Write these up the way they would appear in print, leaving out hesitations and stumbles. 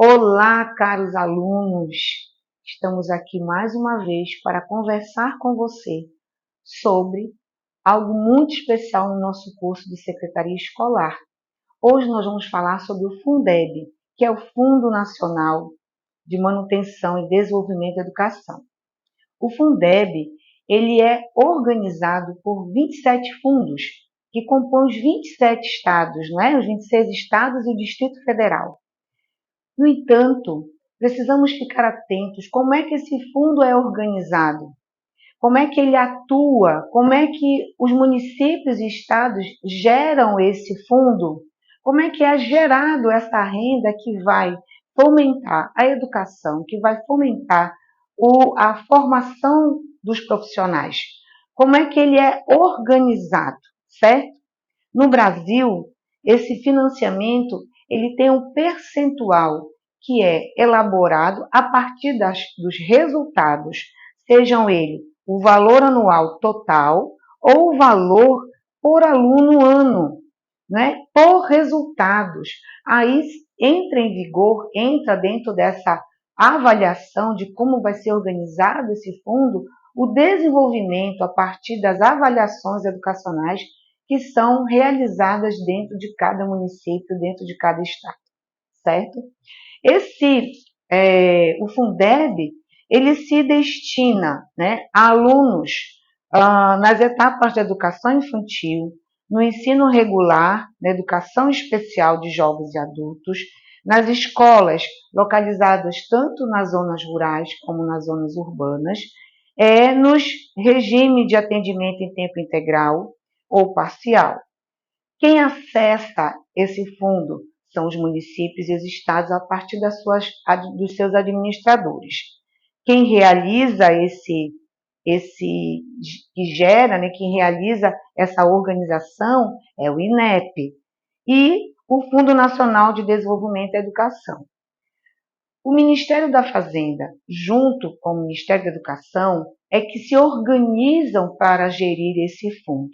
Olá, caros alunos! Estamos aqui mais uma vez para conversar com você sobre algo muito especial no nosso curso de Secretaria Escolar. Hoje nós vamos falar sobre o Fundeb, que é o Fundo Nacional de Manutenção e Desenvolvimento da Educação. O Fundeb, ele é organizado por 27 fundos, que compõem os 27 estados, não é? Os 26 estados e o Distrito Federal. No entanto, precisamos ficar atentos como é que esse fundo é organizado, como é que ele atua, como é que os municípios e estados geram esse fundo, como é que é gerado essa renda que vai fomentar a educação, que vai fomentar a formação dos profissionais, como é que ele é organizado, certo? No Brasil, esse financiamento ele tem um percentual que é elaborado a partir dos resultados, sejam ele o valor anual total ou o valor por aluno ano, né? Por resultados. Aí entra dentro dessa avaliação de como vai ser organizado esse fundo, o desenvolvimento a partir das avaliações educacionais que são realizadas dentro de cada município, dentro de cada estado, certo? O Fundeb, ele se destina, né, a alunos nas etapas de educação infantil, no ensino regular, na educação especial de jovens e adultos, nas escolas localizadas tanto nas zonas rurais como nas zonas urbanas, nos regimes de atendimento em tempo integral ou parcial. Quem acessa esse fundo são os municípios e os estados a partir dos seus administradores. Quem realiza quem realiza essa organização é o INEP e o Fundo Nacional de Desenvolvimento da Educação. O Ministério da Fazenda, junto com o Ministério da Educação, é que se organizam para gerir esse fundo.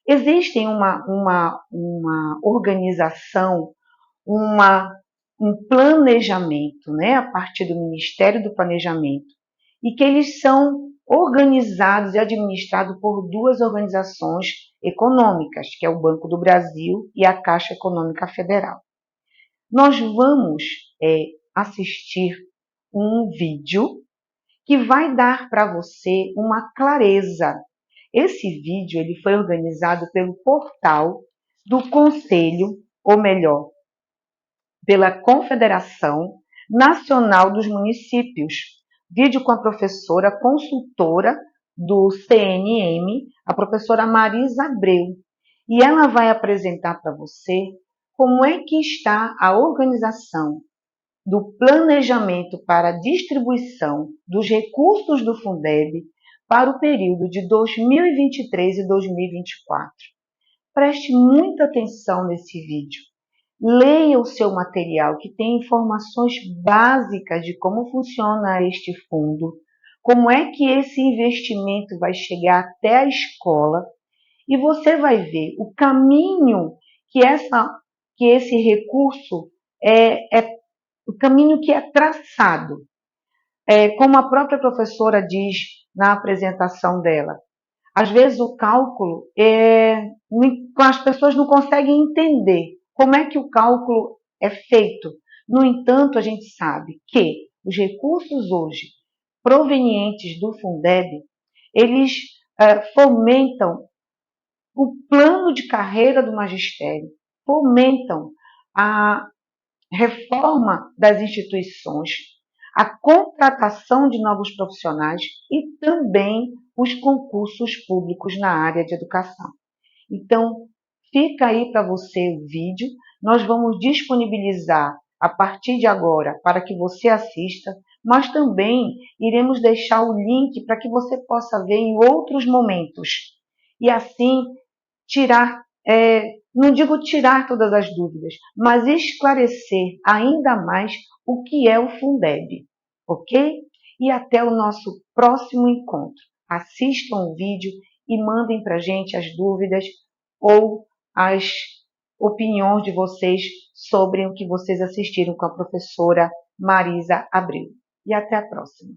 Existe uma organização, um planejamento, né, a partir do Ministério do Planejamento, e que eles são organizados e administrados por duas organizações econômicas, que é o Banco do Brasil e a Caixa Econômica Federal. Nós vamos assistir um vídeo que vai dar para você uma clareza. Esse vídeo ele foi organizado pelo portal do Conselho, ou melhor, pela Confederação Nacional dos Municípios. Vídeo com a professora consultora do CNM, a professora Marisa Abreu. E ela vai apresentar para você como é que está a organização do planejamento para a distribuição dos recursos do Fundeb para o período de 2023 e 2024. Preste muita atenção nesse vídeo. Leia o seu material, que tem informações básicas de como funciona este fundo, como é que esse investimento vai chegar até a escola, e você vai ver o caminho que esse recurso o caminho que é traçado. Como a própria professora diz na apresentação dela, às vezes o cálculo, as pessoas não conseguem entender como é que o cálculo é feito. No entanto, a gente sabe que os recursos hoje provenientes do Fundeb, eles fomentam o plano de carreira do magistério, fomentam a reforma das instituições, a contratação de novos profissionais e também os concursos públicos na área de educação. Então, fica aí para você o vídeo, nós vamos disponibilizar a partir de agora para que você assista, mas também iremos deixar o link para que você possa ver em outros momentos e assim tirar, não digo tirar todas as dúvidas, mas esclarecer ainda mais o que é o Fundeb, ok? E até o nosso próximo encontro. Assistam o vídeo e mandem para a gente as dúvidas ou as opiniões de vocês sobre o que vocês assistiram com a professora Marisa Abreu. E até a próxima.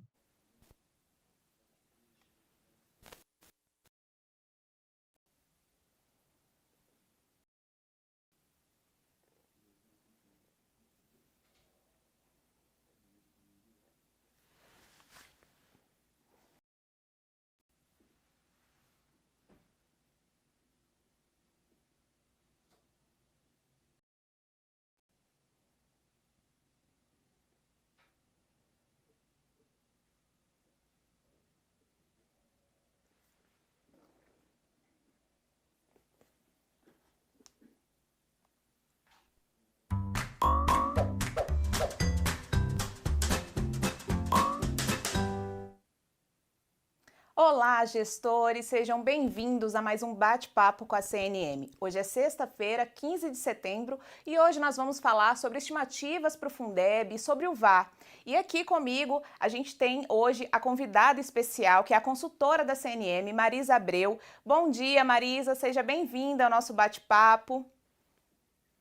Olá, gestores! Sejam bem-vindos a mais um bate-papo com a CNM. Hoje é sexta-feira, 15 de setembro, e hoje nós vamos falar sobre estimativas para o Fundeb e sobre o VAR. E aqui comigo a gente tem hoje a convidada especial, que é a consultora da CNM, Marisa Abreu. Bom dia, Marisa! Seja bem-vinda ao nosso bate-papo.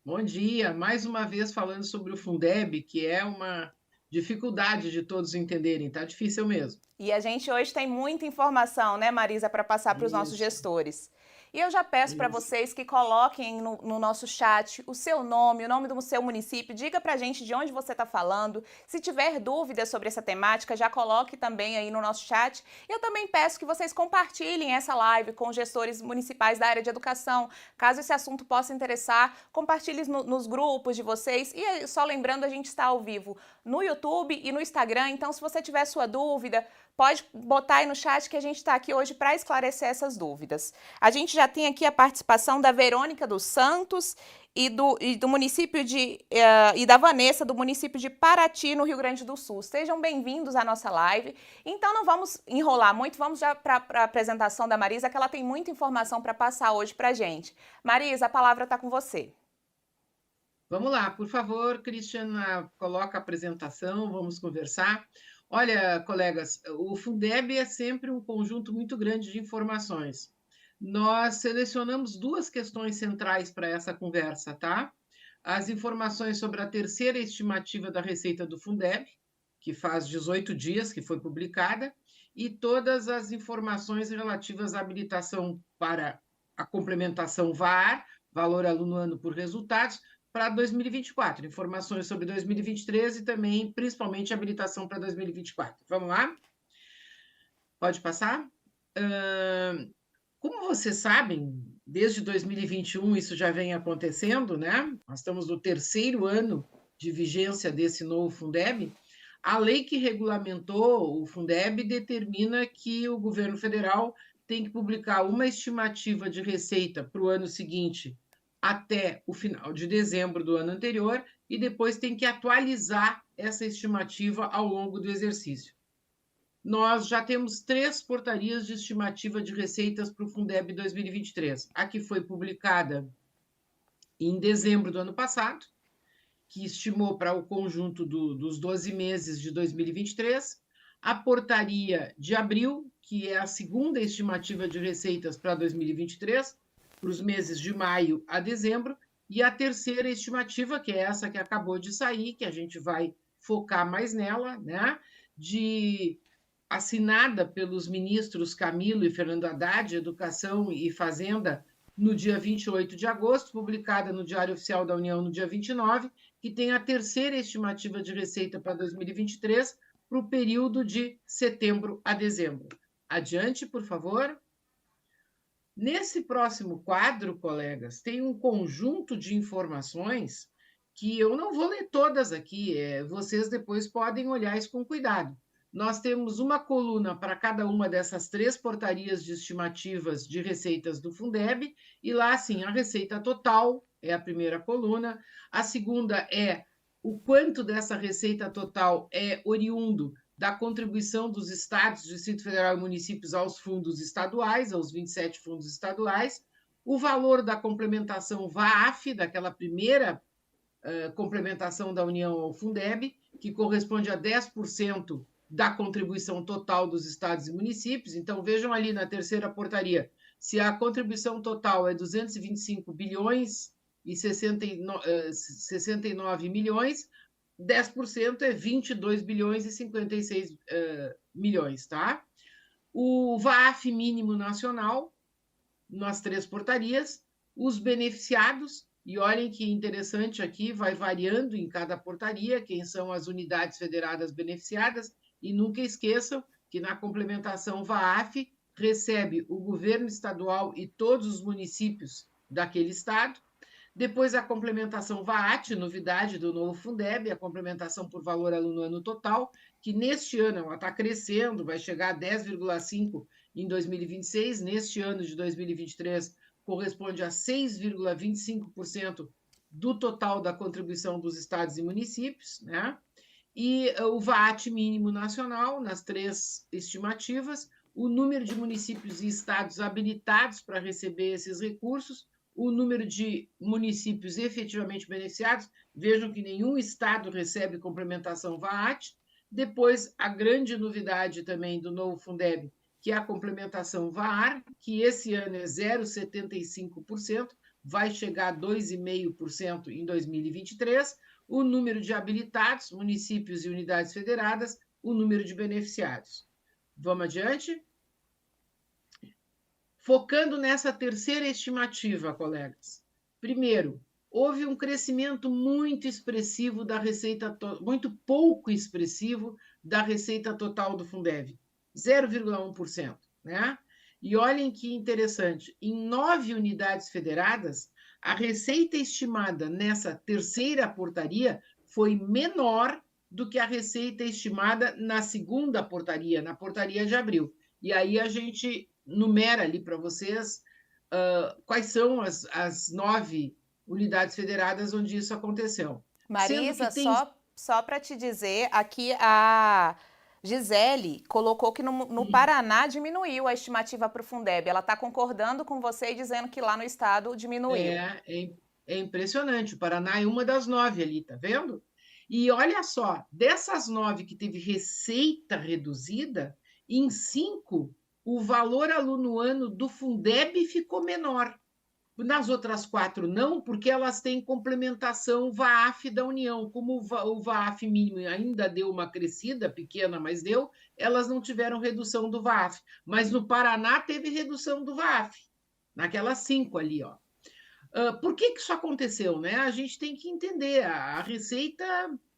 Bom dia! Mais uma vez falando sobre o Fundeb, que é uma dificuldade de todos entenderem, tá difícil mesmo. E a gente hoje tem muita informação, né, Marisa, para passar para os nossos gestores. E eu já peço para vocês que coloquem no nosso chat o seu nome, o nome do seu município, diga para a gente de onde você está falando. Se tiver dúvidas sobre essa temática, já coloque também aí no nosso chat. Eu também peço que vocês compartilhem essa live com os gestores municipais da área de educação. Caso esse assunto possa interessar, compartilhe nos grupos de vocês. E só lembrando, a gente está ao vivo no YouTube e no Instagram, então se você tiver sua dúvida, pode botar aí no chat que a gente está aqui hoje para esclarecer essas dúvidas. A gente já tem aqui a participação da Verônica dos Santos e do município e da Vanessa, do município de Paraty, no Rio Grande do Sul. Sejam bem-vindos à nossa live. Então não vamos enrolar muito, vamos já para a apresentação da Marisa, que ela tem muita informação para passar hoje para a gente. Marisa, a palavra está com você. Vamos lá, por favor, Cristiana, coloca a apresentação, vamos conversar. Olha, colegas, o Fundeb é sempre um conjunto muito grande de informações. Nós selecionamos duas questões centrais para essa conversa, tá? As informações sobre a terceira estimativa da receita do Fundeb, que faz 18 dias que foi publicada, e todas as informações relativas à habilitação para a complementação VAR, valor aluno ano por resultados, para 2024, informações sobre 2023 e também, principalmente, habilitação para 2024. Vamos lá? Pode passar? Como vocês sabem, desde 2021 isso já vem acontecendo, né? Nós estamos no terceiro ano de vigência desse novo Fundeb. A lei que regulamentou o Fundeb determina que o governo federal tem que publicar uma estimativa de receita para o ano seguinte até o final de dezembro do ano anterior e depois tem que atualizar essa estimativa ao longo do exercício. Nós já temos 3 portarias de estimativa de receitas para o Fundeb 2023. A que foi publicada em dezembro do ano passado, que estimou para o conjunto dos 12 meses de 2023, a portaria de abril, que é a segunda estimativa de receitas para 2023, para os meses de maio a dezembro, e a terceira estimativa, que é essa que acabou de sair, que a gente vai focar mais nela, né? Assinada pelos ministros Camilo e Fernando Haddad, Educação e Fazenda, no dia 28 de agosto, publicada no Diário Oficial da União no dia 29, que tem a terceira estimativa de receita para 2023, para o período de setembro a dezembro. Adiante, por favor. Nesse próximo quadro, colegas, tem um conjunto de informações que eu não vou ler todas aqui, vocês depois podem olhar isso com cuidado. Nós temos uma coluna para cada uma dessas 3 portarias de estimativas de receitas do Fundeb, e lá, assim, a receita total é a primeira coluna, a segunda é o quanto dessa receita total é oriundo da contribuição dos estados, Distrito Federal e municípios aos fundos estaduais, aos 27 fundos estaduais, o valor da complementação VAF, daquela primeira complementação da União ao Fundeb, que corresponde a 10% da contribuição total dos estados e municípios. Então, vejam ali na terceira portaria, se a contribuição total é 225 bilhões 69 milhões, 10% é 22 bilhões e 56 milhões, tá? O VAF mínimo nacional, nas 3 portarias, os beneficiados, e olhem que interessante aqui, vai variando em cada portaria quem são as unidades federadas beneficiadas, e nunca esqueçam que na complementação VAF recebe o governo estadual e todos os municípios daquele estado. Depois a complementação VAAT, novidade do novo Fundeb, a complementação por valor aluno ano total, que neste ano ela está crescendo, vai chegar a 10,5 em 2026, neste ano de 2023 corresponde a 6,25% do total da contribuição dos estados e municípios, né? E o VAAT mínimo nacional, nas 3 estimativas, o número de municípios e estados habilitados para receber esses recursos, o número de municípios efetivamente beneficiados, vejam que nenhum estado recebe complementação VAAT. Depois, a grande novidade também do novo Fundeb, que é a complementação VAR, que esse ano é 0,75%, vai chegar a 2,5% em 2023, o número de habilitados, municípios e unidades federadas, o número de beneficiados. Vamos adiante? Focando nessa terceira estimativa, colegas. Primeiro, houve um crescimento muito expressivo da receita, muito pouco expressivo da receita total do Fundeb, 0,1%, né? E olhem que interessante, em 9 unidades federadas, a receita estimada nessa terceira portaria foi menor do que a receita estimada na segunda portaria, na portaria de abril. E aí a gente numera ali para vocês quais são as 9 unidades federadas onde isso aconteceu. Marisa, só para te dizer, aqui a Gisele colocou que no Paraná diminuiu a estimativa para o Fundeb. Ela está concordando com você e dizendo que lá no estado diminuiu. É impressionante. O Paraná é uma das 9 ali, tá vendo? E olha só, dessas 9 que teve receita reduzida, em 5 o valor aluno ano do Fundeb ficou menor. Nas outras 4 não, porque elas têm complementação VAAF da União. Como o VAAF mínimo ainda deu uma crescida, pequena, mas deu, elas não tiveram redução do VAAF. Mas no Paraná teve redução do VAAF, naquelas 5 ali, ó. Por que isso aconteceu, né? A gente tem que entender, a receita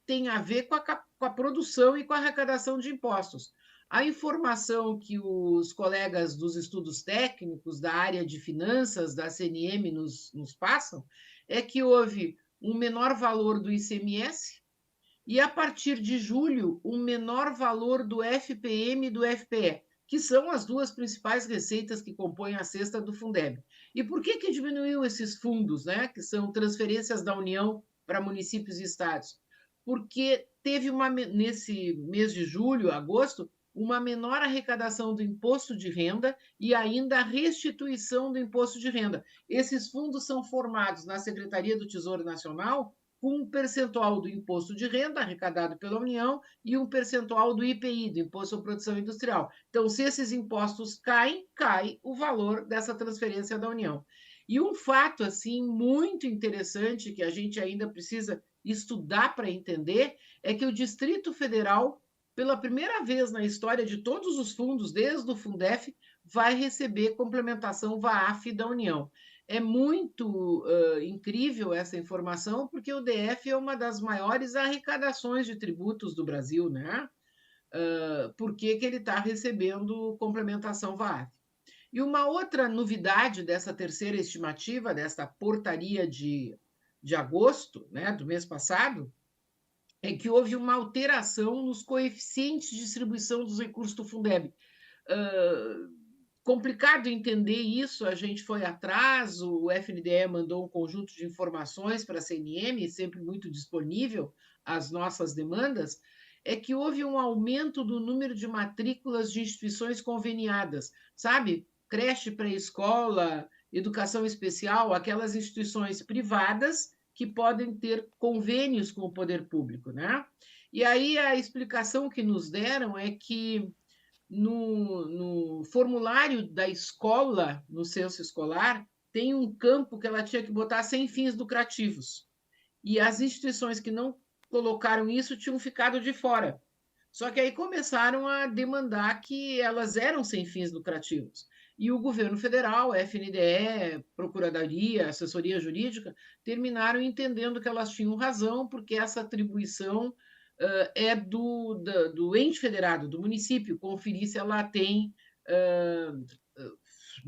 tem a ver com a produção e com a arrecadação de impostos. A informação que os colegas dos estudos técnicos da área de finanças da CNM nos passam é que houve um menor valor do ICMS e, a partir de julho, um menor valor do FPM e do FPE, que são as 2 principais receitas que compõem a cesta do Fundeb. E por que diminuiu esses fundos, né, que são transferências da União para municípios e estados? Porque teve nesse mês de julho, agosto, uma menor arrecadação do imposto de renda e ainda a restituição do imposto de renda. Esses fundos são formados na Secretaria do Tesouro Nacional com um percentual do imposto de renda arrecadado pela União e um percentual do IPI, do Imposto à Produção Industrial. Então, se esses impostos caem, cai o valor dessa transferência da União. E um fato assim muito interessante que a gente ainda precisa estudar para entender é que o Distrito Federal, pela primeira vez na história de todos os fundos, desde o Fundef, vai receber complementação VAAF da União. É muito incrível essa informação, porque o DF é uma das maiores arrecadações de tributos do Brasil, né? Por que ele está recebendo complementação VAAF? E uma outra novidade dessa terceira estimativa, desta portaria de agosto, né, do mês passado, é que houve uma alteração nos coeficientes de distribuição dos recursos do Fundeb. Complicado entender isso, a gente foi atrás, o FNDE mandou um conjunto de informações para a CNM, sempre muito disponível às nossas demandas, é que houve um aumento do número de matrículas de instituições conveniadas, sabe? Creche, pré-escola, educação especial, aquelas instituições privadas que podem ter convênios com o poder público, né? E aí a explicação que nos deram é que no formulário da escola, no censo escolar, tem um campo que ela tinha que botar sem fins lucrativos. E as instituições que não colocaram isso tinham ficado de fora. Só que aí começaram a demandar que elas eram sem fins lucrativos. E o governo federal, FNDE, Procuradoria, Assessoria Jurídica, terminaram entendendo que elas tinham razão, porque essa atribuição é do ente federado, do município, conferir se ela tem,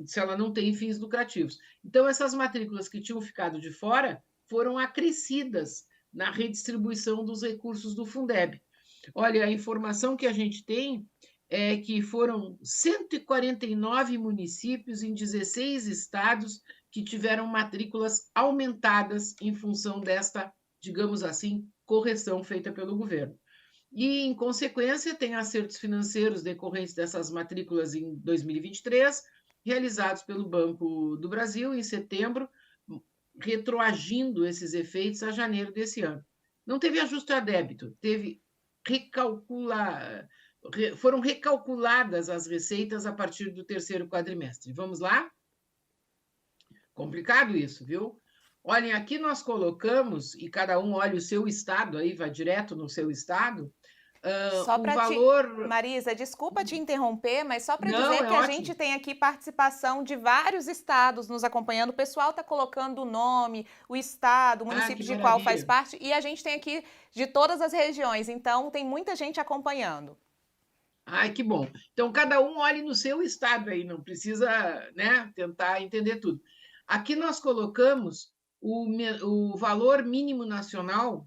se ela não tem fins lucrativos. Então, essas matrículas que tinham ficado de fora foram acrescidas na redistribuição dos recursos do Fundeb. Olha, a informação que a gente tem é que foram 149 municípios em 16 estados que tiveram matrículas aumentadas em função desta, digamos assim, correção feita pelo governo. E, em consequência, tem acertos financeiros decorrentes dessas matrículas em 2023, realizados pelo Banco do Brasil em setembro, retroagindo esses efeitos a janeiro desse ano. Não teve ajuste a débito, teve foram recalculadas as receitas a partir do terceiro quadrimestre. Vamos lá? Complicado isso, viu? Olhem, aqui nós colocamos, e cada um olha o seu estado, aí vai direto no seu estado, Só o para valor... Marisa, desculpa te interromper, mas só para Não, dizer é que a ótimo. gente tem aqui participação de vários estados nos acompanhando. O pessoal está colocando o nome, o estado, o município de qual faz parte, e a gente tem aqui de todas as regiões. Então, tem muita gente acompanhando. Ai, que bom. Então, cada um olhe no seu estado aí, não precisa, né, tentar entender tudo. Aqui nós colocamos o valor mínimo nacional,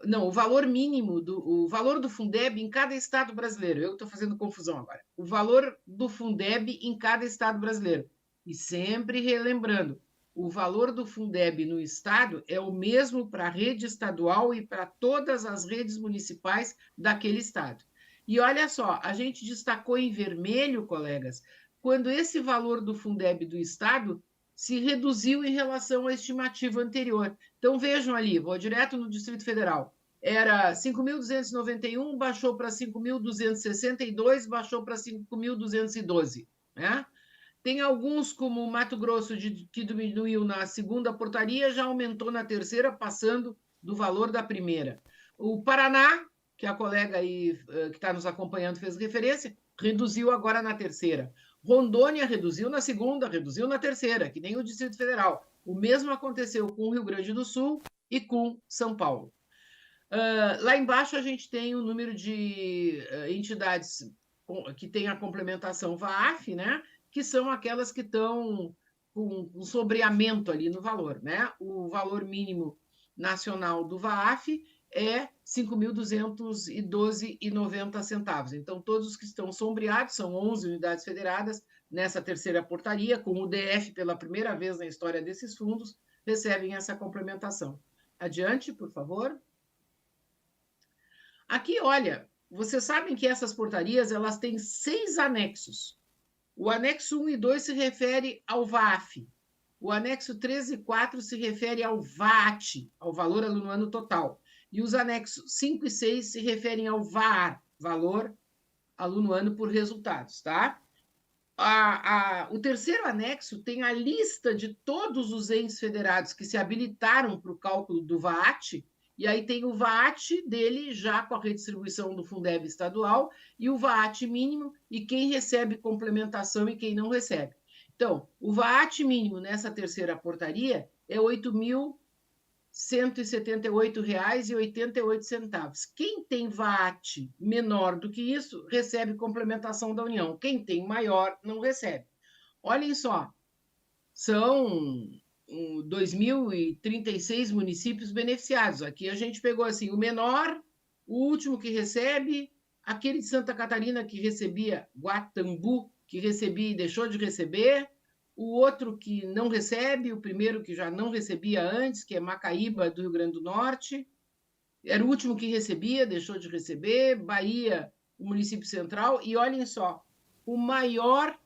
não, o valor mínimo, o valor do Fundeb em cada estado brasileiro. Eu estou fazendo confusão agora. O valor do Fundeb em cada estado brasileiro. E sempre relembrando, o valor do Fundeb no estado é o mesmo para a rede estadual e para todas as redes municipais daquele estado. E olha só, a gente destacou em vermelho, colegas, quando esse valor do Fundeb do estado se reduziu em relação à estimativa anterior. Então, vejam ali, vou direto no Distrito Federal. Era 5.291, baixou para 5.262, baixou para 5.212. Né? Tem alguns, como o Mato Grosso, que diminuiu na segunda portaria, já aumentou na terceira, passando do valor da primeira. O Paraná, que a colega aí que está nos acompanhando fez referência, reduziu agora na terceira. Rondônia reduziu na segunda, reduziu na terceira, que nem o Distrito Federal. O mesmo aconteceu com o Rio Grande do Sul e com São Paulo. Lá embaixo a gente tem o número de entidades que têm a complementação VAF, né? Que são aquelas que estão com um sobreamento ali no valor. Né? O valor mínimo nacional do VAF é R$ 5.212,90. Então, todos os que estão sombreados, são 11 unidades federadas, nessa terceira portaria, com o DF pela primeira vez na história desses fundos, recebem essa complementação. Adiante, por favor. Aqui, olha, vocês sabem que essas portarias elas têm 6 anexos. O anexo 1 e 2 se refere ao VAF. O anexo 3 e 4 se refere ao VAT, ao valor aluno-ano total. E os anexos 5 e 6 se referem ao VAR, valor aluno-ano por resultados, tá? O terceiro anexo tem a lista de todos os entes federados que se habilitaram para o cálculo do VAT, e aí tem o VAT dele já com a redistribuição do Fundeb estadual e o VAT mínimo e quem recebe complementação e quem não recebe. Então, o VAT mínimo nessa terceira portaria é R$ 8.178,88. Quem tem VAT menor do que isso, recebe complementação da União. Quem tem maior, não recebe. Olhem só, são 2.036 municípios beneficiados. Aqui a gente pegou assim, o menor, o último que recebe, aquele de Santa Catarina que recebia, Guatambu, que recebia e deixou de receber, o outro que não recebe, o primeiro que já não recebia antes, que é Macaíba, do Rio Grande do Norte, era o último que recebia, deixou de receber, Bahia, o município central, e olhem só, o maior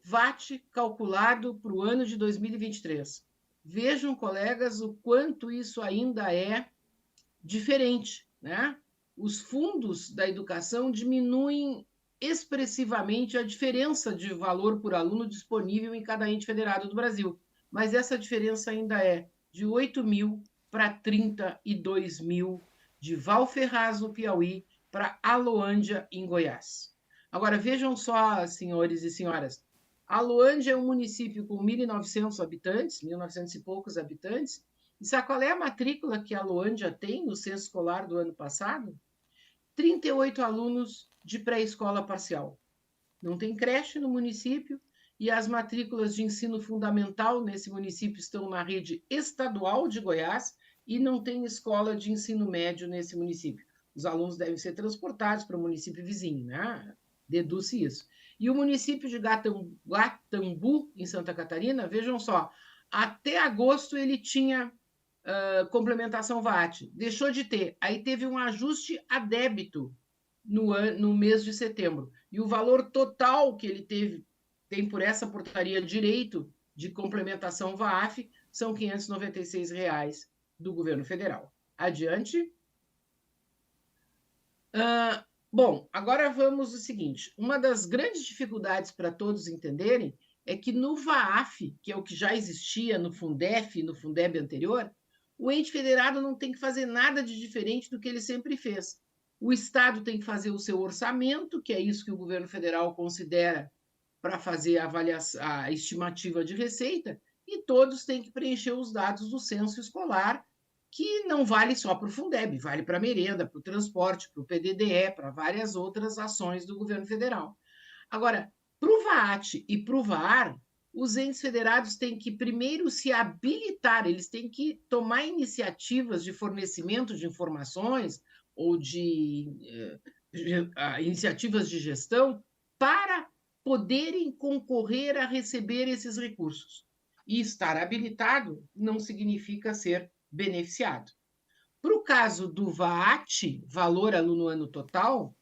VAT calculado para o ano de 2023. Vejam, colegas, o quanto isso ainda é diferente, né? Os fundos da educação diminuem expressivamente a diferença de valor por aluno disponível em cada ente federado do Brasil, mas essa diferença ainda é de 8 mil para 32 mil, de Valferraz, no Piauí, para Aloândia, em Goiás. Agora, vejam só, senhores e senhoras, Aloândia é um município com 1.900 habitantes, 1.900 e poucos habitantes, e sabe qual é a matrícula que a Aloândia tem no censo escolar do ano passado? 38 alunos de pré-escola parcial. Não tem creche no município e as matrículas de ensino fundamental nesse município estão na rede estadual de Goiás e não tem escola de ensino médio nesse município. Os alunos devem ser transportados para o município vizinho, né? Deduz-se isso. E o município de Gatambu, em Santa Catarina, vejam só, até agosto ele tinha complementação VAT, deixou de ter, aí teve um ajuste a débito no mês de setembro, e o valor total que ele tem por essa portaria direito de complementação VAF são R$ 596 do governo federal. Adiante. Bom, agora vamos ao seguinte, uma das grandes dificuldades para todos entenderem é que no VAF, que é o que já existia no Fundef e no Fundeb anterior, o ente federado não tem que fazer nada de diferente do que ele sempre fez. O Estado tem que fazer o seu orçamento, que é isso que o governo federal considera para fazer a estimativa de receita, e todos têm que preencher os dados do censo escolar, que não vale só para o Fundeb, vale para a merenda, para o transporte, para o PDDE, para várias outras ações do governo federal. Agora, para o VAT e para o VAR, os entes federados têm que primeiro se habilitar, eles têm que tomar iniciativas de fornecimento de informações ou de iniciativas de gestão para poderem concorrer a receber esses recursos. E estar habilitado não significa ser beneficiado. Para o caso do VAT, valor aluno ano total,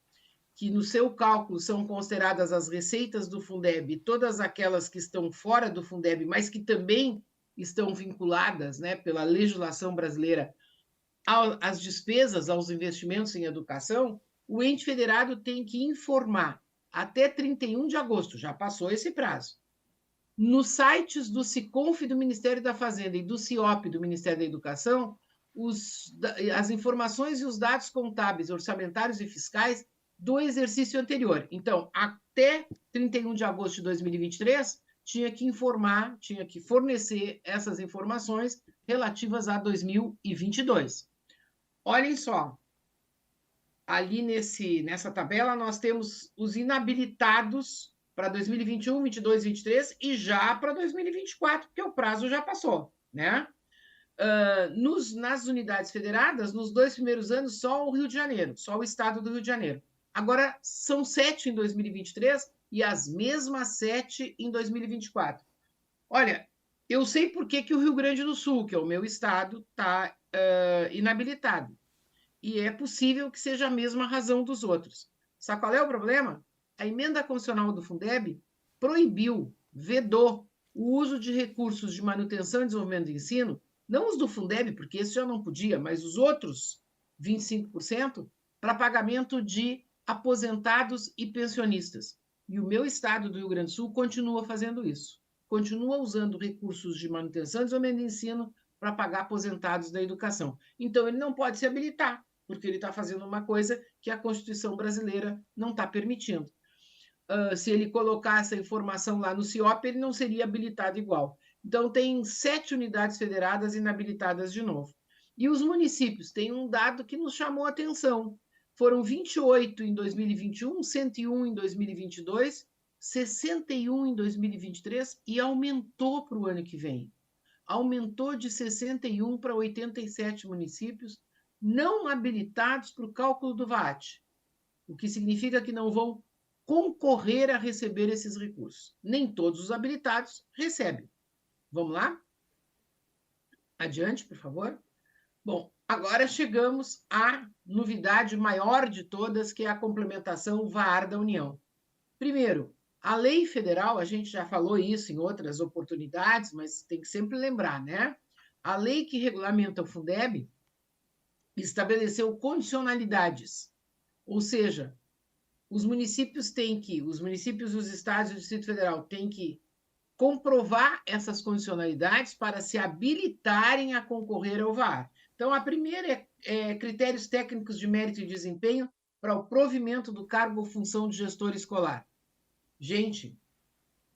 que no seu cálculo são consideradas as receitas do Fundeb, todas aquelas que estão fora do Fundeb, mas que também estão vinculadas, né, pela legislação brasileira às despesas, aos investimentos em educação, o ente federado tem que informar até 31 de agosto, já passou esse prazo, nos sites do SICONF do Ministério da Fazenda e do CIOP do Ministério da Educação, as informações e os dados contábeis, orçamentários e fiscais do exercício anterior. Então, até 31 de agosto de 2023, tinha que informar, tinha que fornecer essas informações relativas a 2022. Olhem só, ali nessa tabela nós temos os inabilitados para 2021, 22, 23 e já para 2024, porque o prazo já passou, né? Nas unidades federadas, nos 2 primeiros anos, só o Rio de Janeiro, só o estado do Rio de Janeiro. Agora, são 7 em 2023 e as mesmas 7 em 2024. Olha, eu sei por que o Rio Grande do Sul, que é o meu estado, está inabilitado. E é possível que seja a mesma razão dos outros. Sabe qual é o problema? A emenda constitucional do Fundeb proibiu, vedou o uso de recursos de manutenção e desenvolvimento do ensino, não os do Fundeb, porque esse já não podia, mas os outros 25%, para pagamento de aposentados e pensionistas. E o meu estado do Rio Grande do Sul continua fazendo isso. Continua usando recursos de manutenção e desenvolvimento do ensino para pagar aposentados da educação. Então, ele não pode se habilitar, porque ele está fazendo uma coisa que a Constituição brasileira não está permitindo. Se ele colocar essa informação lá no CIOP, ele não seria habilitado igual. Então, tem 7 unidades federadas inabilitadas de novo. E os municípios, tem um dado que nos chamou a atenção. Foram 28 em 2021, 101 em 2022, 61 em 2023 e aumentou para o ano que vem. Aumentou de 61 para 87 municípios não habilitados para o cálculo do VAT, o que significa que não vão concorrer a receber esses recursos. Nem todos os habilitados recebem. Vamos lá? Adiante, por favor. Bom, agora chegamos à novidade maior de todas, que é a complementação VAR da União. Primeiro, a lei federal, a gente já falou isso em outras oportunidades, mas tem que sempre lembrar, né? A lei que regulamenta o Fundeb estabeleceu condicionalidades, ou seja, os municípios os estados e o Distrito Federal têm que comprovar essas condicionalidades para se habilitarem a concorrer ao VAR. Então, a primeira é critérios técnicos de mérito e desempenho para o provimento do cargo ou função de gestor escolar. Gente,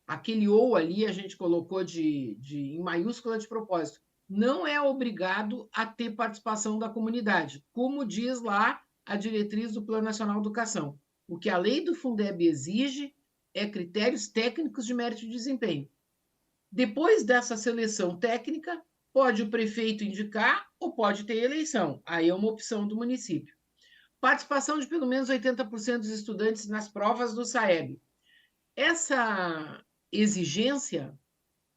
aquele ou ali a gente colocou em maiúscula de propósito. Não é obrigado a ter participação da comunidade, como diz lá a diretriz do Plano Nacional de Educação. O que a lei do Fundeb exige é critérios técnicos de mérito e desempenho. Depois dessa seleção técnica, pode o prefeito indicar ou pode ter eleição. Aí é uma opção do município. Participação de pelo menos 80% dos estudantes nas provas do SAEB. Essa exigência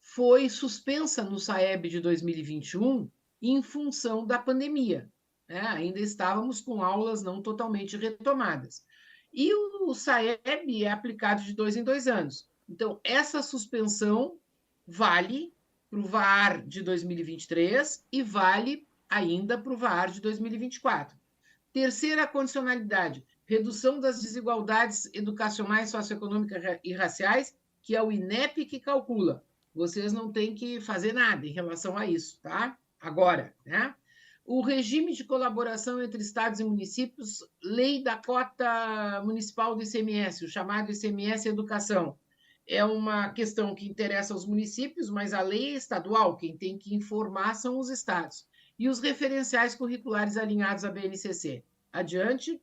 foi suspensa no SAEB de 2021 em função da pandemia. Né? Ainda estávamos com aulas não totalmente retomadas. E o SAEB é aplicado de 2 em 2 anos. Então, essa suspensão vale para o VAR de 2023 e vale ainda para o VAR de 2024. Terceira condicionalidade, redução das desigualdades educacionais, socioeconômicas e raciais, que é o INEP que calcula. Vocês não têm que fazer nada em relação a isso, tá? Agora, né? O regime de colaboração entre estados e municípios, lei da cota municipal do ICMS, o chamado ICMS Educação. É uma questão que interessa aos municípios, mas a lei é estadual, quem tem que informar são os estados. E os referenciais curriculares alinhados à BNCC. Adiante.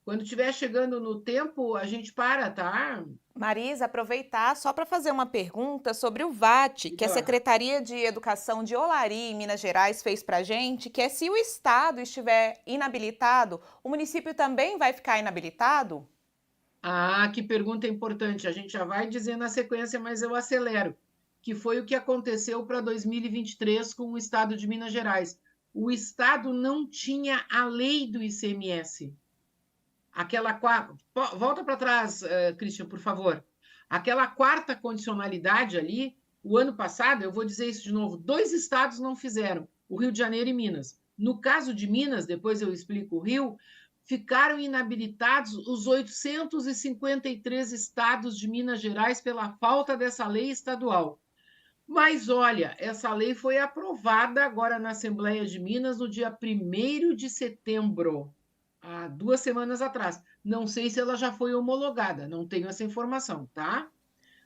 Quando estiver chegando no tempo, a gente para, tá? Marisa, aproveitar só para fazer uma pergunta sobre o VAT, que a Secretaria de Educação de Olaria, em Minas Gerais, fez para a gente, que é se o Estado estiver inabilitado, o município também vai ficar inabilitado? Ah, que pergunta importante. A gente já vai dizer na sequência, mas eu acelero. Que foi o que aconteceu para 2023 com o Estado de Minas Gerais. O Estado não tinha a lei do ICMS. Volta para trás, Christian, por favor. Aquela quarta condicionalidade ali, o ano passado, eu vou dizer isso de novo, 2 estados não fizeram, o Rio de Janeiro e Minas. No caso de Minas, depois eu explico o Rio, ficaram inabilitados os 853 estados de Minas Gerais pela falta dessa lei estadual. Mas, olha, essa lei foi aprovada agora na Assembleia de Minas no dia 1º de setembro, há 2 semanas atrás. Não sei se ela já foi homologada, não tenho essa informação, tá?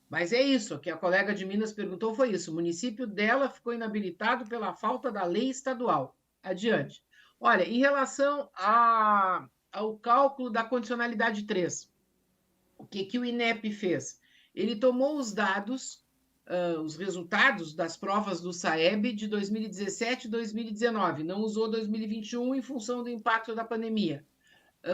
Mas é isso, o que a colega de Minas perguntou foi isso. O município dela ficou inabilitado pela falta da lei estadual. Adiante. Olha, em relação ao cálculo da condicionalidade 3, o que o INEP fez? Ele tomou os dados, os resultados das provas do SAEB de 2017 e 2019, não usou 2021 em função do impacto da pandemia.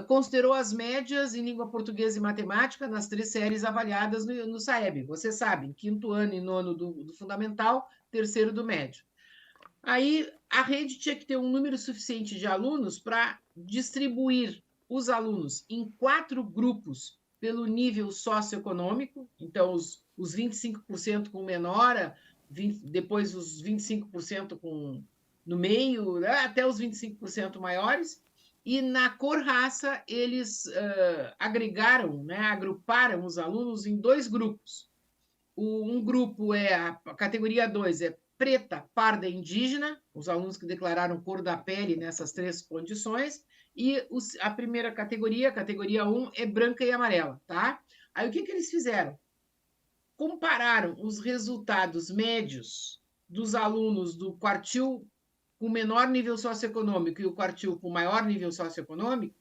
Considerou as médias em língua portuguesa e matemática nas 3 séries avaliadas no SAEB. Vocês sabem, 5º ano e 9º do fundamental, 3º do médio. Aí a rede tinha que ter um número suficiente de alunos para distribuir os alunos em 4 grupos pelo nível socioeconômico, então os 25% com menor, depois os 25% no meio, até os 25% maiores, e na cor-raça eles agregaram, né, agruparam os alunos em 2 grupos. Um grupo a categoria 2 é preta, parda e indígena, os alunos que declararam cor da pele nessas 3 condições, e a primeira categoria, categoria 1, é branca e amarela, tá? Aí o que eles fizeram? Compararam os resultados médios dos alunos do quartil com menor nível socioeconômico e o quartil com maior nível socioeconômico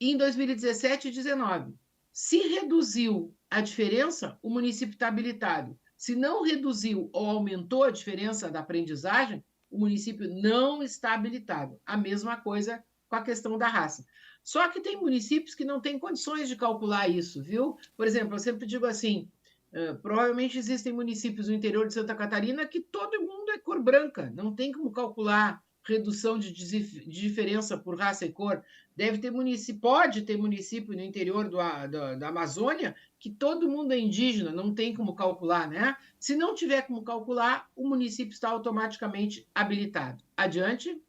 em 2017 e 2019. Se reduziu a diferença, o município está habilitado. Se não reduziu ou aumentou a diferença da aprendizagem, o município não está habilitado. A mesma coisa com a questão da raça. Só que tem municípios que não têm condições de calcular isso, viu? Por exemplo, eu sempre digo assim, provavelmente existem municípios no interior de Santa Catarina que todo mundo é cor branca, não tem como calcular redução de diferença por raça e cor. Pode ter município no interior da Amazônia que todo mundo é indígena, não tem como calcular, né? Se não tiver como calcular, o município está automaticamente habilitado. Adiante.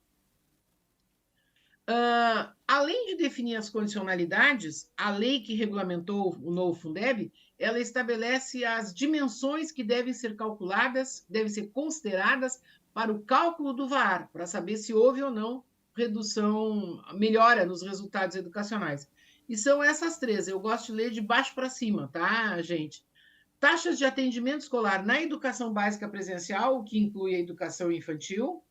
Além de definir as condicionalidades, a lei que regulamentou o novo Fundeb, ela estabelece as dimensões que devem ser calculadas, devem ser consideradas para o cálculo do VAR, para saber se houve ou não redução, melhora nos resultados educacionais. E são essas três, eu gosto de ler de baixo para cima, tá, gente? Taxas de atendimento escolar na educação básica presencial, o que inclui a educação infantil.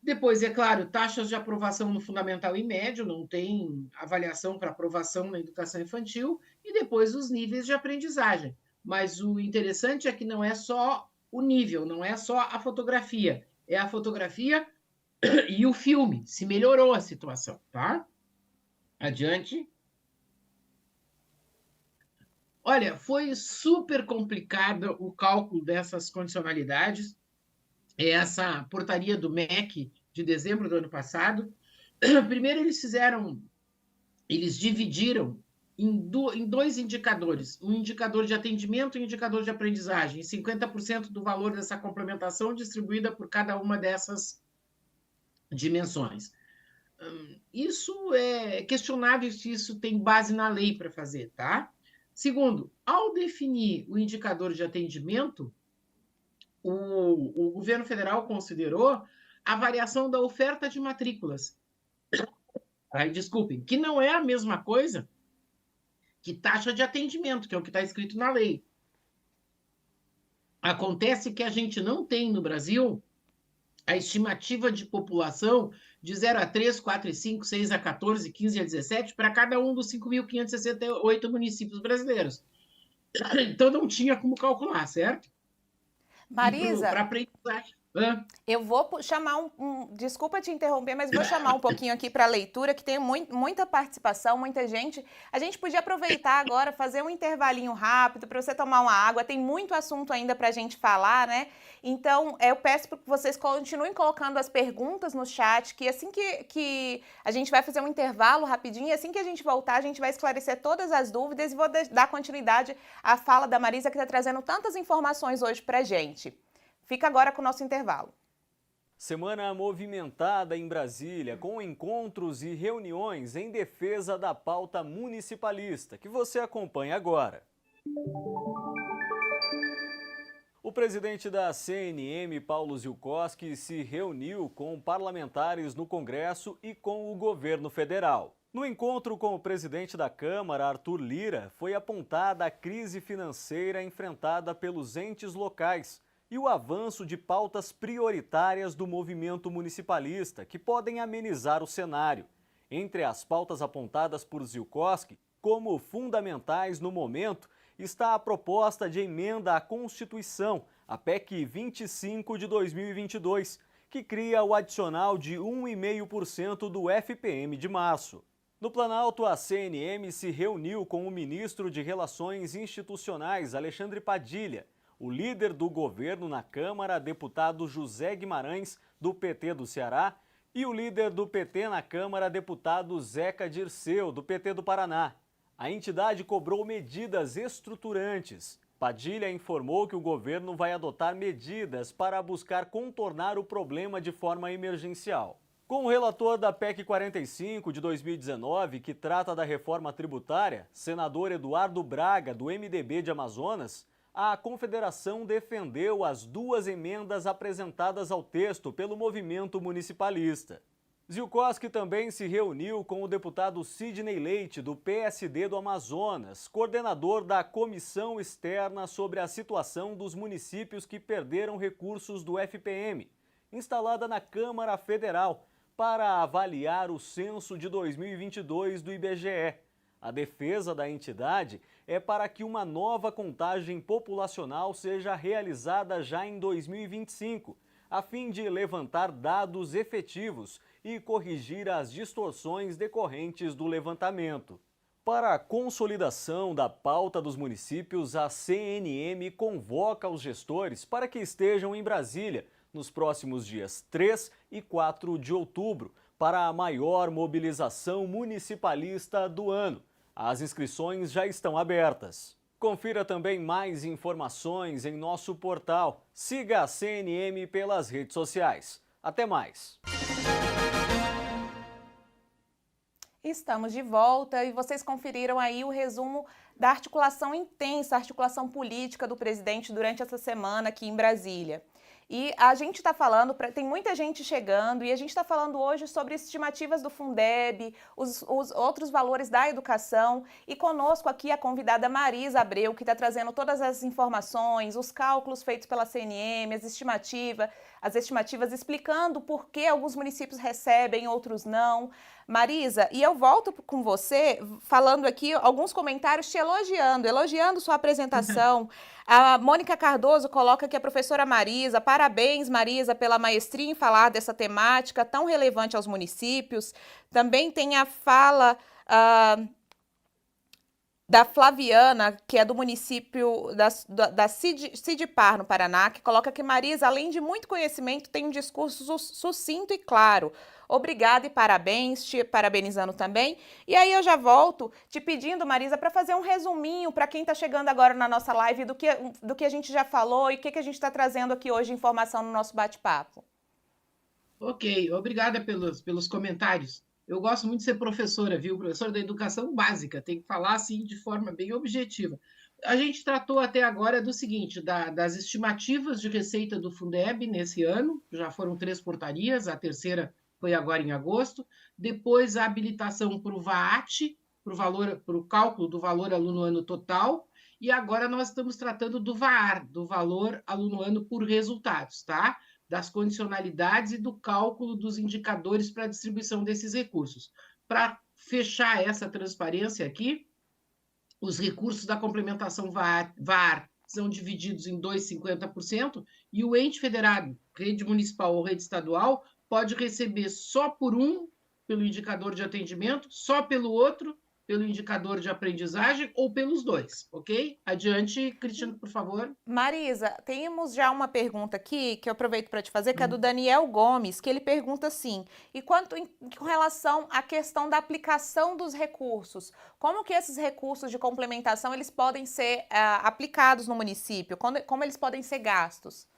Depois, é claro, taxas de aprovação no fundamental e médio, não tem avaliação para aprovação na educação infantil, e depois os níveis de aprendizagem. Mas o interessante é que não é só o nível, não é só a fotografia, é a fotografia e o filme, se melhorou a situação, tá? Adiante. Olha, foi super complicado o cálculo dessas condicionalidades. Essa portaria do MEC de dezembro do ano passado. Primeiro, eles dividiram em dois indicadores, um indicador de atendimento e um indicador de aprendizagem, 50% do valor dessa complementação distribuída por cada uma dessas dimensões. Isso é questionável se isso tem base na lei para fazer, tá? Segundo, ao definir o indicador de atendimento, o governo federal considerou a variação da oferta de matrículas. Desculpem, que não é a mesma coisa que taxa de atendimento, que é o que está escrito na lei. Acontece que a gente não tem no Brasil a estimativa de população de 0 a 3, 4 e 5, 6 a 14, 15 a 17 para cada um dos 5.568 municípios brasileiros. Então não tinha como calcular, certo? Marisa, para aprendizagem. eu vou chamar desculpa te interromper, mas vou chamar um pouquinho aqui para a leitura, que tem muita participação, muita gente. A gente podia aproveitar agora, fazer um intervalinho rápido para você tomar uma água. Tem muito assunto ainda para a gente falar, né? Então, eu peço para que vocês continuem colocando as perguntas no chat, que assim que a gente vai fazer um intervalo rapidinho, e assim que a gente voltar, a gente vai esclarecer todas as dúvidas e vou dar continuidade à fala da Marisa, que está trazendo tantas informações hoje para a gente. Fica agora com o nosso intervalo. Semana movimentada em Brasília, com encontros e reuniões em defesa da pauta municipalista, que você acompanha agora. O presidente da CNM, Paulo Zielkowski, se reuniu com parlamentares no Congresso e com o governo federal. No encontro com o presidente da Câmara, Arthur Lira, foi apontada a crise financeira enfrentada pelos entes locais e o avanço de pautas prioritárias do movimento municipalista que podem amenizar o cenário. Entre as pautas apontadas por Zielkowski como fundamentais no momento está a proposta de emenda à Constituição, a PEC 25 de 2022, que cria o adicional de 1,5% do FPM de março. No Planalto, a CNM se reuniu com o ministro de Relações Institucionais, Alexandre Padilha, o líder do governo na Câmara, deputado José Guimarães, do PT do Ceará, e o líder do PT na Câmara, deputado Zeca Dirceu, do PT do Paraná. A entidade cobrou medidas estruturantes. Padilha informou que o governo vai adotar medidas para buscar contornar o problema de forma emergencial. Com o relator da PEC 45 de 2019, que trata da reforma tributária, senador Eduardo Braga, do MDB de Amazonas, a Confederação defendeu as duas emendas apresentadas ao texto pelo movimento municipalista. Zielkowski também se reuniu com o deputado Sidney Leite, do PSD do Amazonas, coordenador da Comissão Externa sobre a situação dos municípios que perderam recursos do FPM, instalada na Câmara Federal, para avaliar o censo de 2022 do IBGE. A defesa da entidade é para que uma nova contagem populacional seja realizada já em 2025, a fim de levantar dados efetivos e corrigir as distorções decorrentes do levantamento. Para a consolidação da pauta dos municípios, a CNM convoca os gestores para que estejam em Brasília nos próximos dias 3 e 4 de outubro, para a maior mobilização municipalista do ano. As inscrições já estão abertas. Confira também mais informações em nosso portal. Siga a CNM pelas redes sociais. Até mais! Estamos de volta e vocês conferiram aí o resumo da articulação intensa, articulação política do presidente durante essa semana aqui em Brasília. E a gente está falando, tem muita gente chegando, e a gente está falando hoje sobre estimativas do Fundeb, os outros valores da educação, e conosco aqui a convidada Marisa Abreu, que está trazendo todas as informações, os cálculos feitos pela CNM, as estimativas explicando por que alguns municípios recebem, outros não. Marisa, e eu volto com você falando aqui alguns comentários te elogiando sua apresentação. A Mônica Cardoso coloca que a professora Marisa, parabéns Marisa pela maestria em falar dessa temática tão relevante aos municípios. Também tem a fala da Flaviana, que é do município da Cidipar, no Paraná, que coloca que Marisa, além de muito conhecimento, tem um discurso sucinto e claro. Obrigada e parabéns, te parabenizando também. E aí eu já volto te pedindo, Marisa, para fazer um resuminho para quem está chegando agora na nossa live do que a gente já falou e o que a gente está trazendo aqui hoje de informação no nosso bate-papo. Ok, obrigada pelos comentários. Eu gosto muito de ser professora, viu? Professora da educação básica, tem que falar assim de forma bem objetiva. A gente tratou até agora do seguinte, das estimativas de receita do Fundeb nesse ano, já foram 3 portarias, a terceira foi agora em agosto, depois a habilitação para o VAAT, para o cálculo do valor aluno-ano total, e agora nós estamos tratando do VAR, do valor aluno-ano por resultados, tá? Das condicionalidades e do cálculo dos indicadores para a distribuição desses recursos. Para fechar essa transparência aqui, os recursos da complementação VAR são divididos em 2,50% e o ente federado, rede municipal ou rede estadual, pode receber só por um, pelo indicador de atendimento, só pelo outro, pelo indicador de aprendizagem ou pelos dois, ok? Adiante, Cristiano, por favor. Marisa, temos já uma pergunta aqui que eu aproveito para te fazer, que é do Daniel Gomes, que ele pergunta assim, e com relação à questão da aplicação dos recursos, como que esses recursos de complementação eles podem ser aplicados no município, como eles podem ser gastos?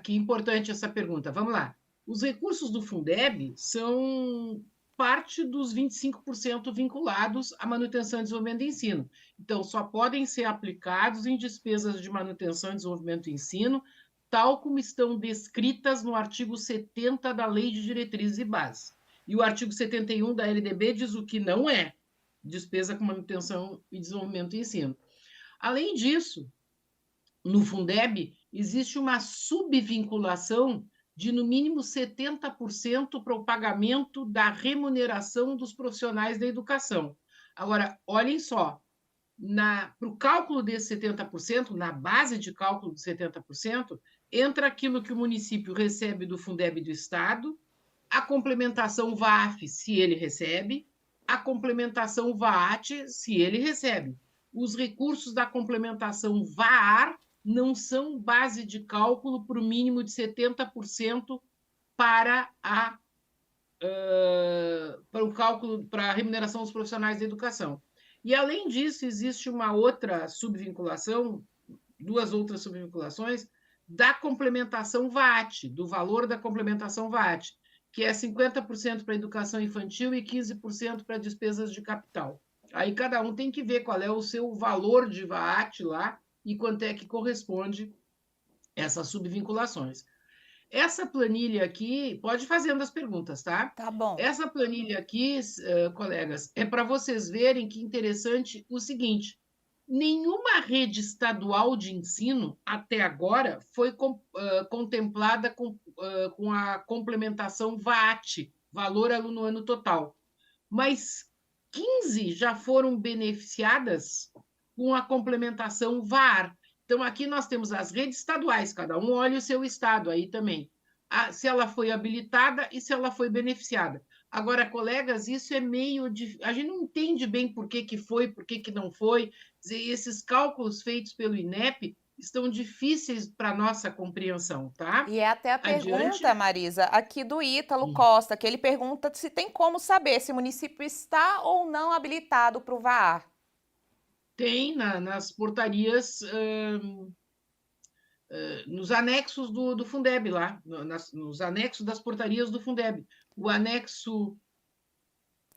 Que importante essa pergunta. Vamos lá. Os recursos do Fundeb são parte dos 25% vinculados à manutenção e desenvolvimento do ensino. Então, só podem ser aplicados em despesas de manutenção e desenvolvimento do ensino, tal como estão descritas no artigo 70 da Lei de Diretrizes e Bases. E o artigo 71 da LDB diz o que não é despesa com manutenção e desenvolvimento do ensino. Além disso, no Fundeb, existe uma subvinculação de, no mínimo, 70% para o pagamento da remuneração dos profissionais da educação. Agora, olhem só, para o cálculo desse 70%, na base de cálculo de 70%, entra aquilo que o município recebe do Fundeb do Estado, a complementação VAF, se ele recebe, a complementação VAAT, se ele recebe. Os recursos da complementação VAR não são base de cálculo para o mínimo de 70% para o cálculo, para a remuneração dos profissionais da educação. E, além disso, existe uma outra subvinculação, 2 outras subvinculações, da complementação VAAT, do valor da complementação VAAT, que é 50% para a educação infantil e 15% para despesas de capital. Aí cada um tem que ver qual é o seu valor de VAAT lá, e quanto é que corresponde essas subvinculações. Essa planilha aqui, pode ir fazendo as perguntas, tá? Tá bom. Essa planilha aqui, colegas, é para vocês verem que interessante o seguinte, nenhuma rede estadual de ensino, até agora, foi contemplada com a complementação VAAT, valor aluno-ano total, mas 15 já foram beneficiadas com a complementação VAR. Então, aqui nós temos as redes estaduais, cada um olha o seu estado aí também, se ela foi habilitada e se ela foi beneficiada. Agora, colegas, isso é meio difícil, a gente não entende bem por que foi, por que não foi, esses cálculos feitos pelo INEP estão difíceis para a nossa compreensão, tá? E é até a pergunta, Marisa, aqui do Ítalo Costa, que ele pergunta se tem como saber se o município está ou não habilitado para o VAR. Tem nas portarias, nos anexos do Fundeb lá, nos anexos das portarias do Fundeb. O anexo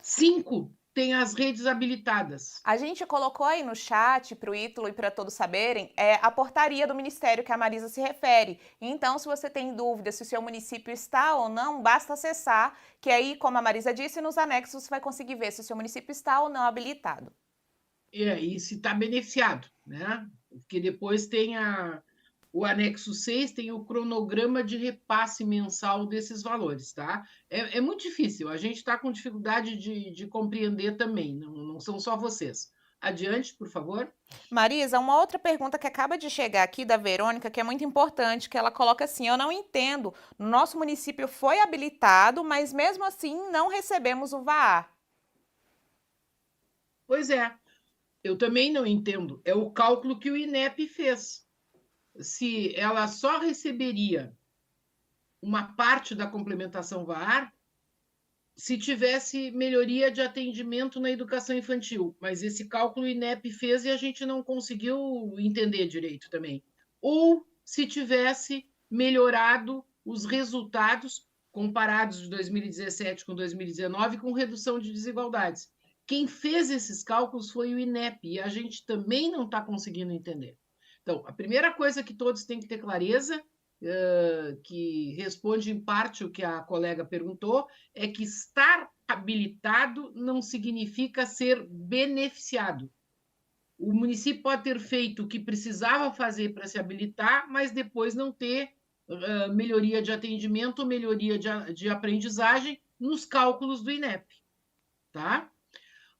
5 têm as redes habilitadas. A gente colocou aí no chat, para o Ítalo e para todos saberem, a portaria do Ministério que a Marisa se refere. Então, se você tem dúvida se o seu município está ou não, basta acessar, que aí, como a Marisa disse, nos anexos você vai conseguir ver se o seu município está ou não habilitado. E se está beneficiado, né? Porque depois tem o anexo 6, tem o cronograma de repasse mensal desses valores, tá? É muito difícil, a gente está com dificuldade de compreender também, não são só vocês. Adiante, por favor. Marisa, uma outra pergunta que acaba de chegar aqui da Verônica, que é muito importante, que ela coloca assim: eu não entendo, no nosso município foi habilitado, mas mesmo assim não recebemos o VAR. Pois é, eu também não entendo. É o cálculo que o INEP fez. Se ela só receberia uma parte da complementação VAR se tivesse melhoria de atendimento na educação infantil, mas esse cálculo o INEP fez e a gente não conseguiu entender direito também. Ou se tivesse melhorado os resultados comparados de 2017 com 2019 com redução de desigualdades. Quem fez esses cálculos foi o INEP e a gente também não está conseguindo entender. Então, a primeira coisa que todos têm que ter clareza, que responde em parte o que a colega perguntou, é que estar habilitado não significa ser beneficiado. O município pode ter feito o que precisava fazer para se habilitar, mas depois não ter melhoria de atendimento, melhoria de aprendizagem nos cálculos do INEP. Tá?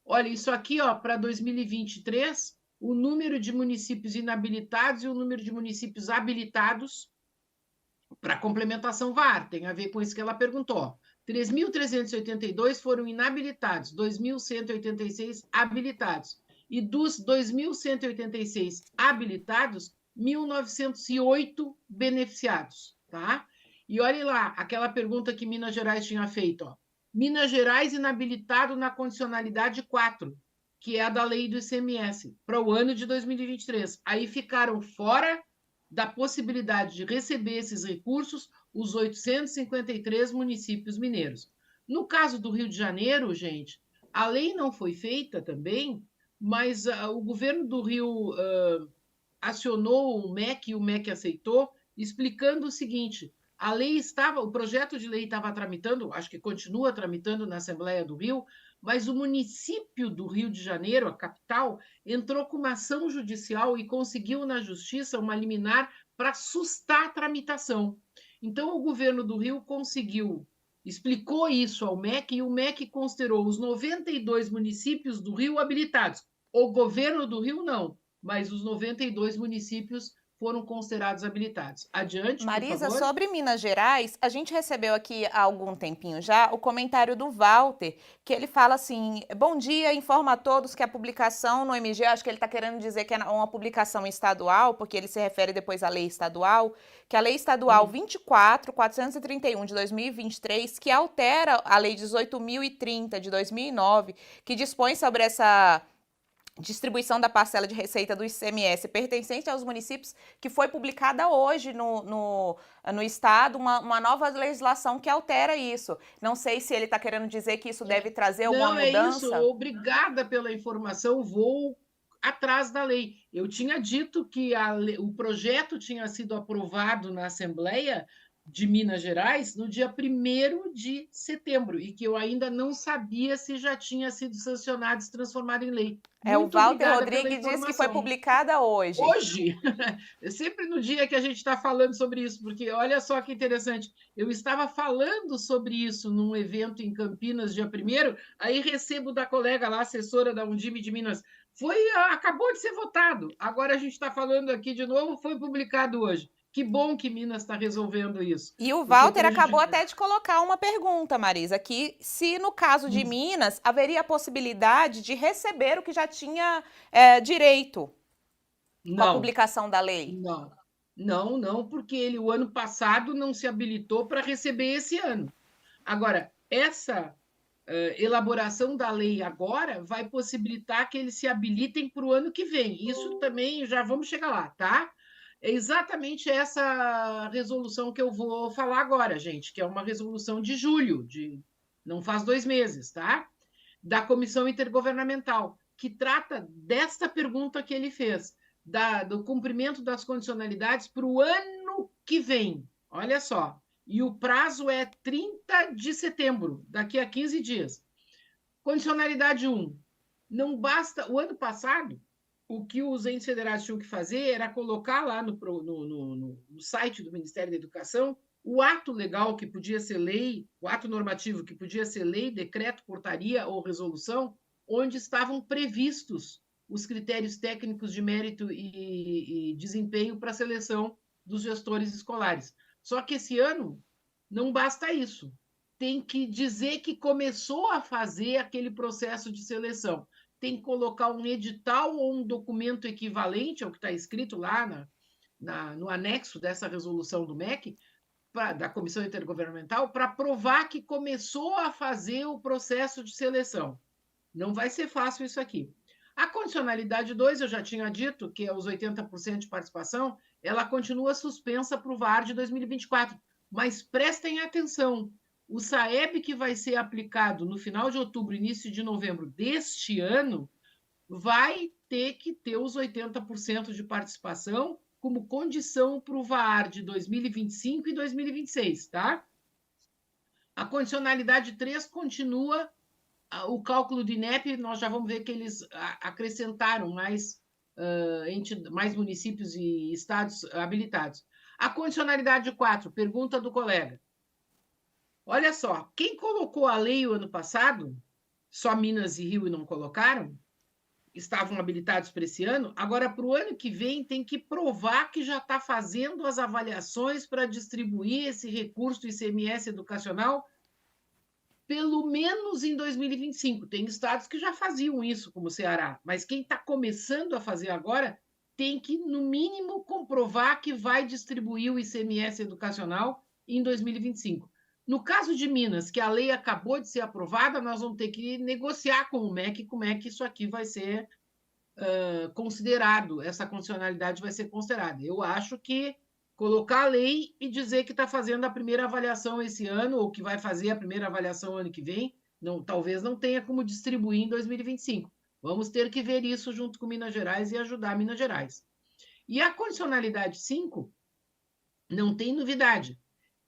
Olha, isso aqui, para 2023, o número de municípios inabilitados e o número de municípios habilitados para complementação VAR, tem a ver com isso que ela perguntou. 3.382 foram inabilitados, 2.186 habilitados. E dos 2.186 habilitados, 1.908 beneficiados, tá? E olhe lá, aquela pergunta que Minas Gerais tinha feito, ó. Minas Gerais inabilitado na condicionalidade 4, que é a da lei do ICMS, para o ano de 2023. Aí ficaram fora da possibilidade de receber esses recursos os 853 municípios mineiros. No caso do Rio de Janeiro, gente, a lei não foi feita também, mas o governo do Rio acionou o MEC e o MEC aceitou, explicando o seguinte: a lei estava, o projeto de lei estava tramitando, acho que continua tramitando na Assembleia do Rio, mas o município do Rio de Janeiro, a capital, entrou com uma ação judicial e conseguiu na justiça uma liminar para sustar a tramitação. Então, o governo do Rio conseguiu, explicou isso ao MEC e o MEC considerou os 92 municípios do Rio habilitados. O governo do Rio não, mas os 92 municípios foram considerados habilitados. Adiante, Marisa, por favor. sobre Minas Gerais, a gente recebeu aqui há algum tempinho já o comentário do Walter, que ele fala assim: bom dia, informa a todos que a publicação no MG, acho que ele está querendo dizer que é uma publicação estadual, porque ele se refere depois à lei estadual, que a lei estadual 24.431 de 2023, que altera a lei 18.030 de 2009, que dispõe sobre essa distribuição da parcela de receita do ICMS pertencente aos municípios, que foi publicada hoje no Estado uma nova legislação que altera isso. Não sei se ele está querendo dizer que isso deve trazer alguma mudança. Não, é isso. Obrigada pela informação. Vou atrás da lei. Eu tinha dito que o projeto tinha sido aprovado na Assembleia de Minas Gerais no dia 1º de setembro e que eu ainda não sabia se já tinha sido sancionado e se transformado em lei. O Walter Rodrigues disse que foi publicada hoje. Hoje? Sempre no dia que a gente está falando sobre isso, porque olha só que interessante, eu estava falando sobre isso num evento em Campinas, dia 1º, aí recebo da colega lá, assessora da Undime de Minas, acabou de ser votado, agora a gente está falando aqui de novo, foi publicado hoje. Que bom que Minas está resolvendo isso. E o Walter acabou até de colocar uma pergunta, Marisa, que se no caso de Minas haveria a possibilidade de receber o que já tinha direito com a publicação da lei. Não, porque ele o ano passado não se habilitou para receber esse ano. Agora, essa elaboração da lei agora vai possibilitar que eles se habilitem para o ano que vem. Isso também já vamos chegar lá, tá? É exatamente essa resolução que eu vou falar agora, gente, que é uma resolução de julho, não faz 2 meses, tá? da Comissão Intergovernamental, que trata desta pergunta que ele fez, do cumprimento das condicionalidades para o ano que vem. Olha só. E o prazo é 30 de setembro, daqui a 15 dias. Condicionalidade 1. Não basta. O ano passado, o que os entes federados tinham que fazer era colocar lá no site do Ministério da Educação o ato legal que podia ser lei, o ato normativo que podia ser lei, decreto, portaria ou resolução, onde estavam previstos os critérios técnicos de mérito e desempenho para a seleção dos gestores escolares. Só que esse ano não basta isso. Tem que dizer que começou a fazer aquele processo de seleção. Tem que colocar um edital ou um documento equivalente ao que está escrito lá no anexo dessa resolução do MEC, da Comissão Intergovernamental, para provar que começou a fazer o processo de seleção. Não vai ser fácil isso aqui. A condicionalidade 2, eu já tinha dito, que é os 80% de participação, ela continua suspensa para o VAR de 2024. Mas prestem atenção, o SAEB que vai ser aplicado no final de outubro, início de novembro deste ano, vai ter que ter os 80% de participação como condição para o VAR de 2025 e 2026, tá? A condicionalidade 3 continua o cálculo do INEP, nós já vamos ver que eles acrescentaram mais municípios e estados habilitados. A condicionalidade 4, pergunta do colega. Olha só, quem colocou a lei o ano passado, só Minas e Rio e não colocaram, estavam habilitados para esse ano, agora para o ano que vem tem que provar que já está fazendo as avaliações para distribuir esse recurso do ICMS educacional pelo menos em 2025. Tem estados que já faziam isso, como o Ceará, mas quem está começando a fazer agora tem que, no mínimo, comprovar que vai distribuir o ICMS educacional em 2025. No caso de Minas, que a lei acabou de ser aprovada, nós vamos ter que negociar com o MEC como é que isso aqui vai ser considerado, essa condicionalidade vai ser considerada. Eu acho que colocar a lei e dizer que está fazendo a primeira avaliação esse ano, ou que vai fazer a primeira avaliação ano que vem, talvez não tenha como distribuir em 2025. Vamos ter que ver isso junto com Minas Gerais e ajudar Minas Gerais. E a condicionalidade 5 não tem novidade.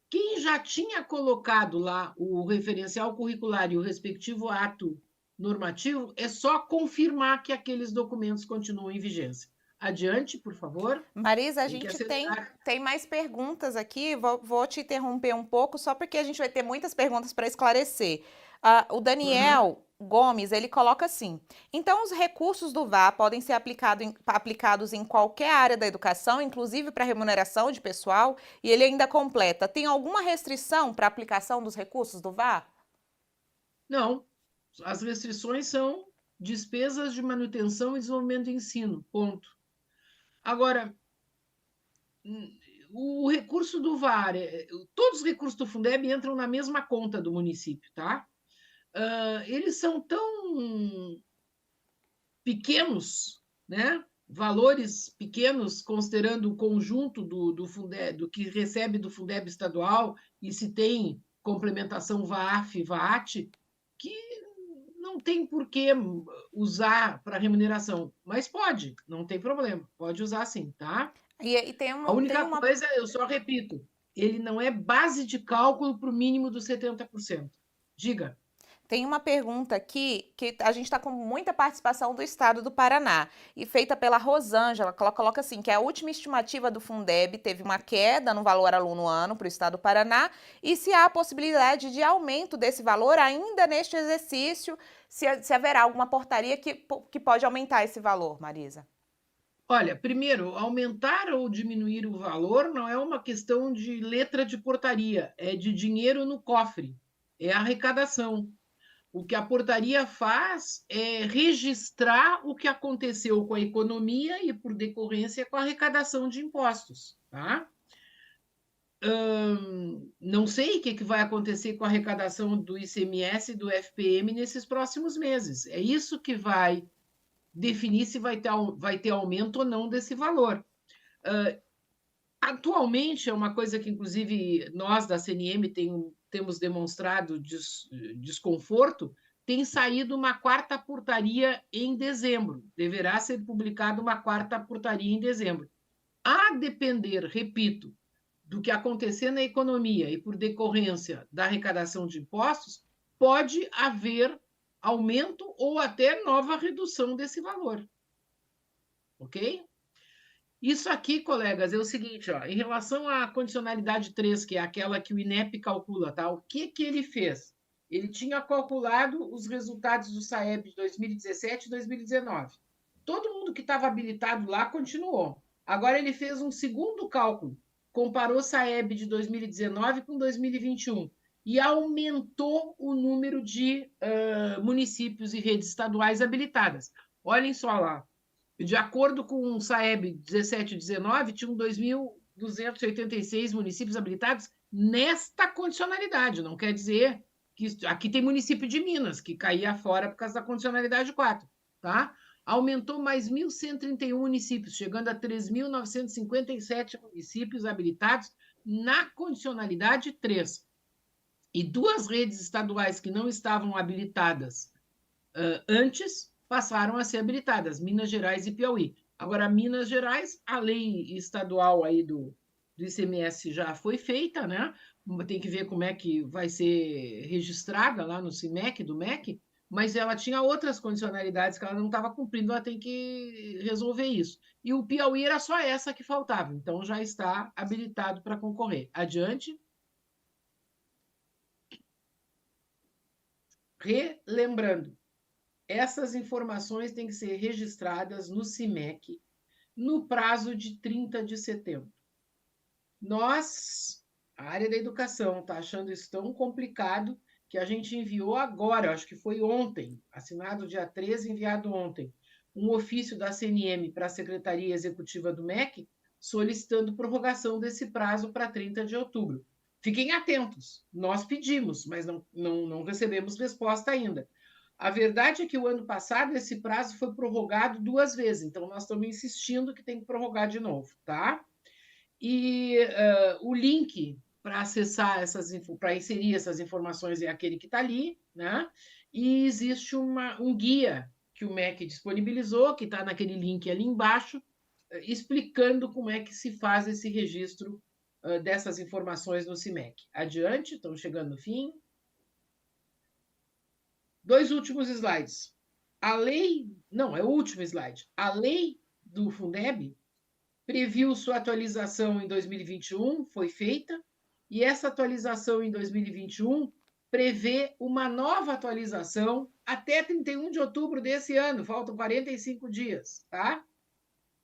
Quem já tinha colocado lá o referencial curricular e o respectivo ato normativo, é só confirmar que aqueles documentos continuam em vigência. Adiante, por favor. Marisa, a gente tem mais perguntas aqui, vou te interromper um pouco, só porque a gente vai ter muitas perguntas para esclarecer. O Daniel Gomes, ele coloca assim: então os recursos do VAR podem ser aplicados em qualquer área da educação, inclusive para remuneração de pessoal? E ele ainda completa: tem alguma restrição para a aplicação dos recursos do VAR? Não. As restrições são despesas de manutenção e desenvolvimento do ensino, ponto. Agora, o recurso do VAR, todos os recursos do Fundeb entram na mesma conta do município, tá? Eles são tão pequenos, né? Valores pequenos, considerando o conjunto do Fundeb, do que recebe do Fundeb estadual, e se tem complementação VAF, VAAT, que não tem por que usar para remuneração, mas pode, não tem problema, pode usar sim, tá? E tem a única coisa, eu só repito, ele não é base de cálculo para o mínimo dos 70%. Diga. Tem uma pergunta aqui que a gente está com muita participação do estado do Paraná e feita pela Rosângela, que ela coloca assim, que a última estimativa do Fundeb teve uma queda no valor aluno ano para o estado do Paraná e se há a possibilidade de aumento desse valor ainda neste exercício, se haverá alguma portaria que pode aumentar esse valor, Marisa. Olha, primeiro, aumentar ou diminuir o valor não é uma questão de letra de portaria, é de dinheiro no cofre, é arrecadação. O que a portaria faz é registrar o que aconteceu com a economia e, por decorrência, com a arrecadação de impostos. Tá? Não sei o que vai acontecer com a arrecadação do ICMS e do FPM nesses próximos meses. É isso que vai definir se vai ter aumento ou não desse valor. Atualmente, é uma coisa que, inclusive, nós da CNM temos demonstrado desconforto, tem saído uma quarta portaria em dezembro. Deverá ser publicada uma quarta portaria em dezembro. A depender, repito, do que acontecer na economia e por decorrência da arrecadação de impostos, pode haver aumento ou até nova redução desse valor. Ok? Isso aqui, colegas, é o seguinte, ó, em relação à condicionalidade 3, que é aquela que o INEP calcula, tá? O que ele fez? Ele tinha calculado os resultados do SAEB de 2017 e 2019. Todo mundo que estava habilitado lá continuou. Agora ele fez um segundo cálculo, comparou o SAEB de 2019 com 2021 e aumentou o número de municípios e redes estaduais habilitadas. Olhem só lá. De acordo com o SAEB 17 e 19, tinham 2.286 municípios habilitados nesta condicionalidade. Não quer dizer que aqui tem município de Minas, que caía fora por causa da condicionalidade 4, tá? Aumentou mais 1.131 municípios, chegando a 3.957 municípios habilitados na condicionalidade 3. E 2 redes estaduais que não estavam habilitadas antes passaram a ser habilitadas, Minas Gerais e Piauí. Agora, Minas Gerais, a lei estadual aí do ICMS já foi feita, né? Tem que ver como é que vai ser registrada lá no CIMEC, do MEC, mas ela tinha outras condicionalidades que ela não estava cumprindo, ela tem que resolver isso. E o Piauí era só essa que faltava, então já está habilitado para concorrer. Adiante. Relembrando, essas informações têm que ser registradas no CIMEC no prazo de 30 de setembro. Nós, a área da educação, está achando isso tão complicado que a gente enviou agora, acho que foi ontem, assinado dia 13, enviado ontem, um ofício da CNM para a Secretaria Executiva do MEC, solicitando prorrogação desse prazo para 30 de outubro. Fiquem atentos, nós pedimos, mas não recebemos resposta ainda. A verdade é que o ano passado esse prazo foi prorrogado 2 vezes, então nós estamos insistindo que tem que prorrogar de novo, tá? E o link para acessar para inserir essas informações é aquele que está ali, né? E existe um guia que o MEC disponibilizou, que está naquele link ali embaixo, explicando como é que se faz esse registro dessas informações no CIMEC. Adiante, estamos chegando no fim. 2 últimos slides. A lei, não, é o último slide. A lei do Fundeb previu sua atualização em 2021, foi feita, e essa atualização em 2021 prevê uma nova atualização até 31 de outubro desse ano, faltam 45 dias, tá?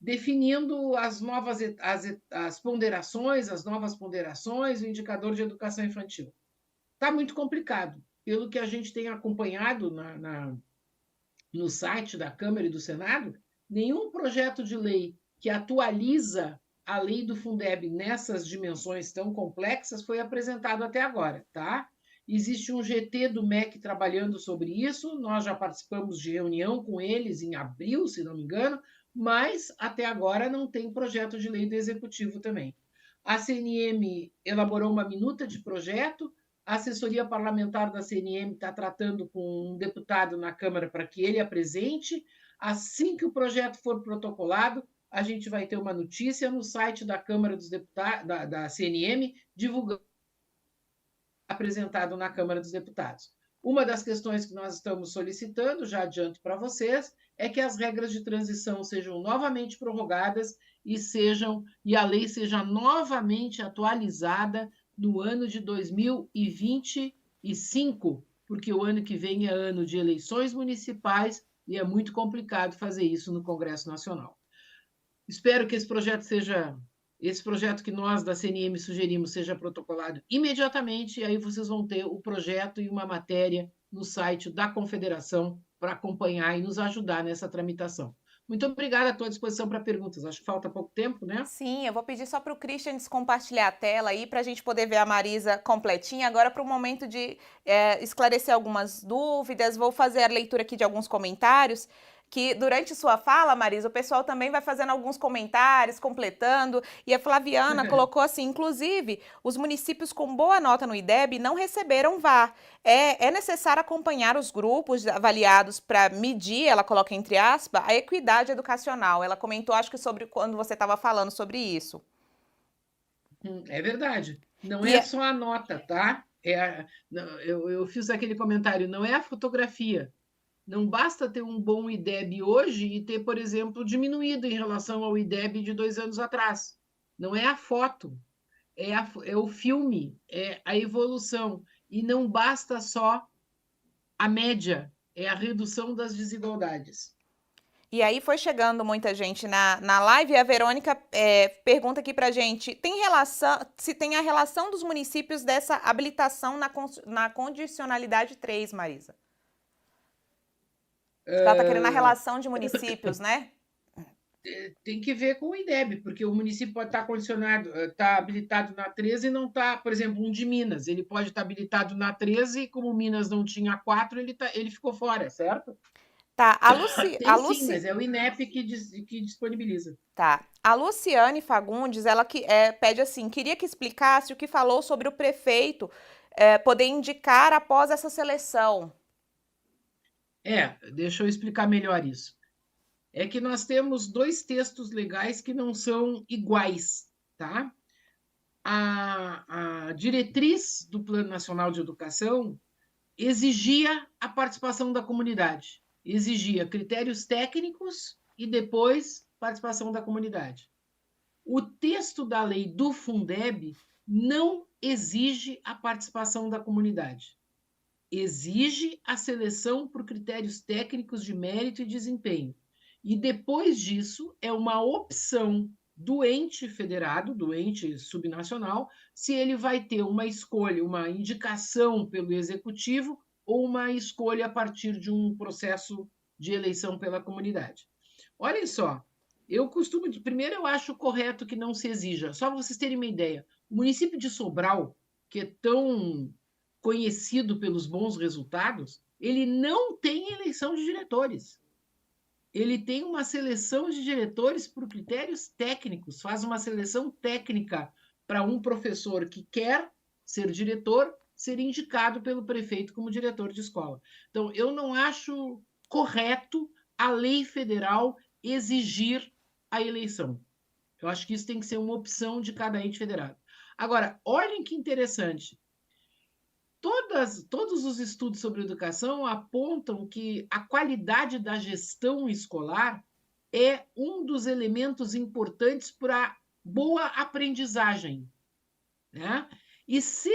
Definindo as novas as ponderações, as novas ponderações, o indicador de educação infantil. Está muito complicado. Pelo que a gente tem acompanhado no site da Câmara e do Senado, nenhum projeto de lei que atualiza a lei do Fundeb nessas dimensões tão complexas foi apresentado até agora, tá? Existe um GT do MEC trabalhando sobre isso, nós já participamos de reunião com eles em abril, se não me engano, mas até agora não tem projeto de lei do Executivo também. A CNM elaborou uma minuta de projeto, a assessoria parlamentar da CNM está tratando com um deputado na Câmara para que ele apresente. Assim que o projeto for protocolado, a gente vai ter uma notícia no site da Câmara dos Deputados, da CNM, divulgando apresentado na Câmara dos Deputados. Uma das questões que nós estamos solicitando, já adianto para vocês, é que as regras de transição sejam novamente prorrogadas e a lei seja novamente atualizada no ano de 2025, porque o ano que vem é ano de eleições municipais e é muito complicado fazer isso no Congresso Nacional. Espero que esse projeto que nós da CNM sugerimos seja protocolado imediatamente, e aí vocês vão ter o projeto e uma matéria no site da Confederação para acompanhar e nos ajudar nessa tramitação. Muito obrigada, estou à disposição para perguntas. Acho que falta pouco tempo, né? Sim, eu vou pedir só para o Christian compartilhar a tela aí para a gente poder ver a Marisa completinha. Agora, para o momento de esclarecer algumas dúvidas, vou fazer a leitura aqui de alguns comentários. que durante sua fala, Marisa, o pessoal também vai fazendo alguns comentários, completando, e a Flaviana colocou assim, inclusive, os municípios com boa nota no IDEB não receberam VAR. É necessário acompanhar os grupos avaliados para medir, ela coloca entre aspas, a equidade educacional. Ela comentou, acho que sobre quando você estava falando sobre isso. É verdade. Não E é só a nota, tá? Eu fiz aquele comentário, não é a fotografia. Não basta ter um bom IDEB hoje e ter, por exemplo, diminuído em relação ao IDEB de 2 anos atrás. Não é a foto, é o filme, é a evolução. E não basta só a média, é a redução das desigualdades. E aí foi chegando muita gente na live e a Verônica pergunta aqui pra gente, se tem a relação dos municípios dessa habilitação na condicionalidade 3, Marisa? Ela está querendo a relação de municípios, né? Tem que ver com o IDEB, porque o município pode estar condicionado, está habilitado na 13 e não está, por exemplo, um de Minas, ele pode estar habilitado na 13 e como Minas não tinha 4, ele ficou fora, certo? Tá, Sim, mas é o INEP que disponibiliza. Tá. A Luciane Fagundes, ela pede assim, queria que explicasse o que falou sobre o prefeito poder indicar após essa seleção. Deixa eu explicar melhor isso. É que nós temos 2 textos legais que não são iguais, tá? A diretriz do Plano Nacional de Educação exigia a participação da comunidade, exigia critérios técnicos e depois participação da comunidade. O texto da lei do Fundeb não exige a participação da comunidade, exige a seleção por critérios técnicos de mérito e desempenho. E depois disso, é uma opção do ente federado, do ente subnacional, se ele vai ter uma escolha, uma indicação pelo executivo ou uma escolha a partir de um processo de eleição pela comunidade. Olhem só, primeiro eu acho correto que não se exija, só para vocês terem uma ideia, o município de Sobral, que é tão conhecido pelos bons resultados, ele não tem eleição de diretores. Ele tem uma seleção de diretores por critérios técnicos, faz uma seleção técnica para um professor que quer ser diretor, ser indicado pelo prefeito como diretor de escola. Então, eu não acho correto a lei federal exigir a eleição. Eu acho que isso tem que ser uma opção de cada ente federado. Agora, olhem que interessante. Todos os estudos sobre educação apontam que a qualidade da gestão escolar é um dos elementos importantes para a boa aprendizagem, né?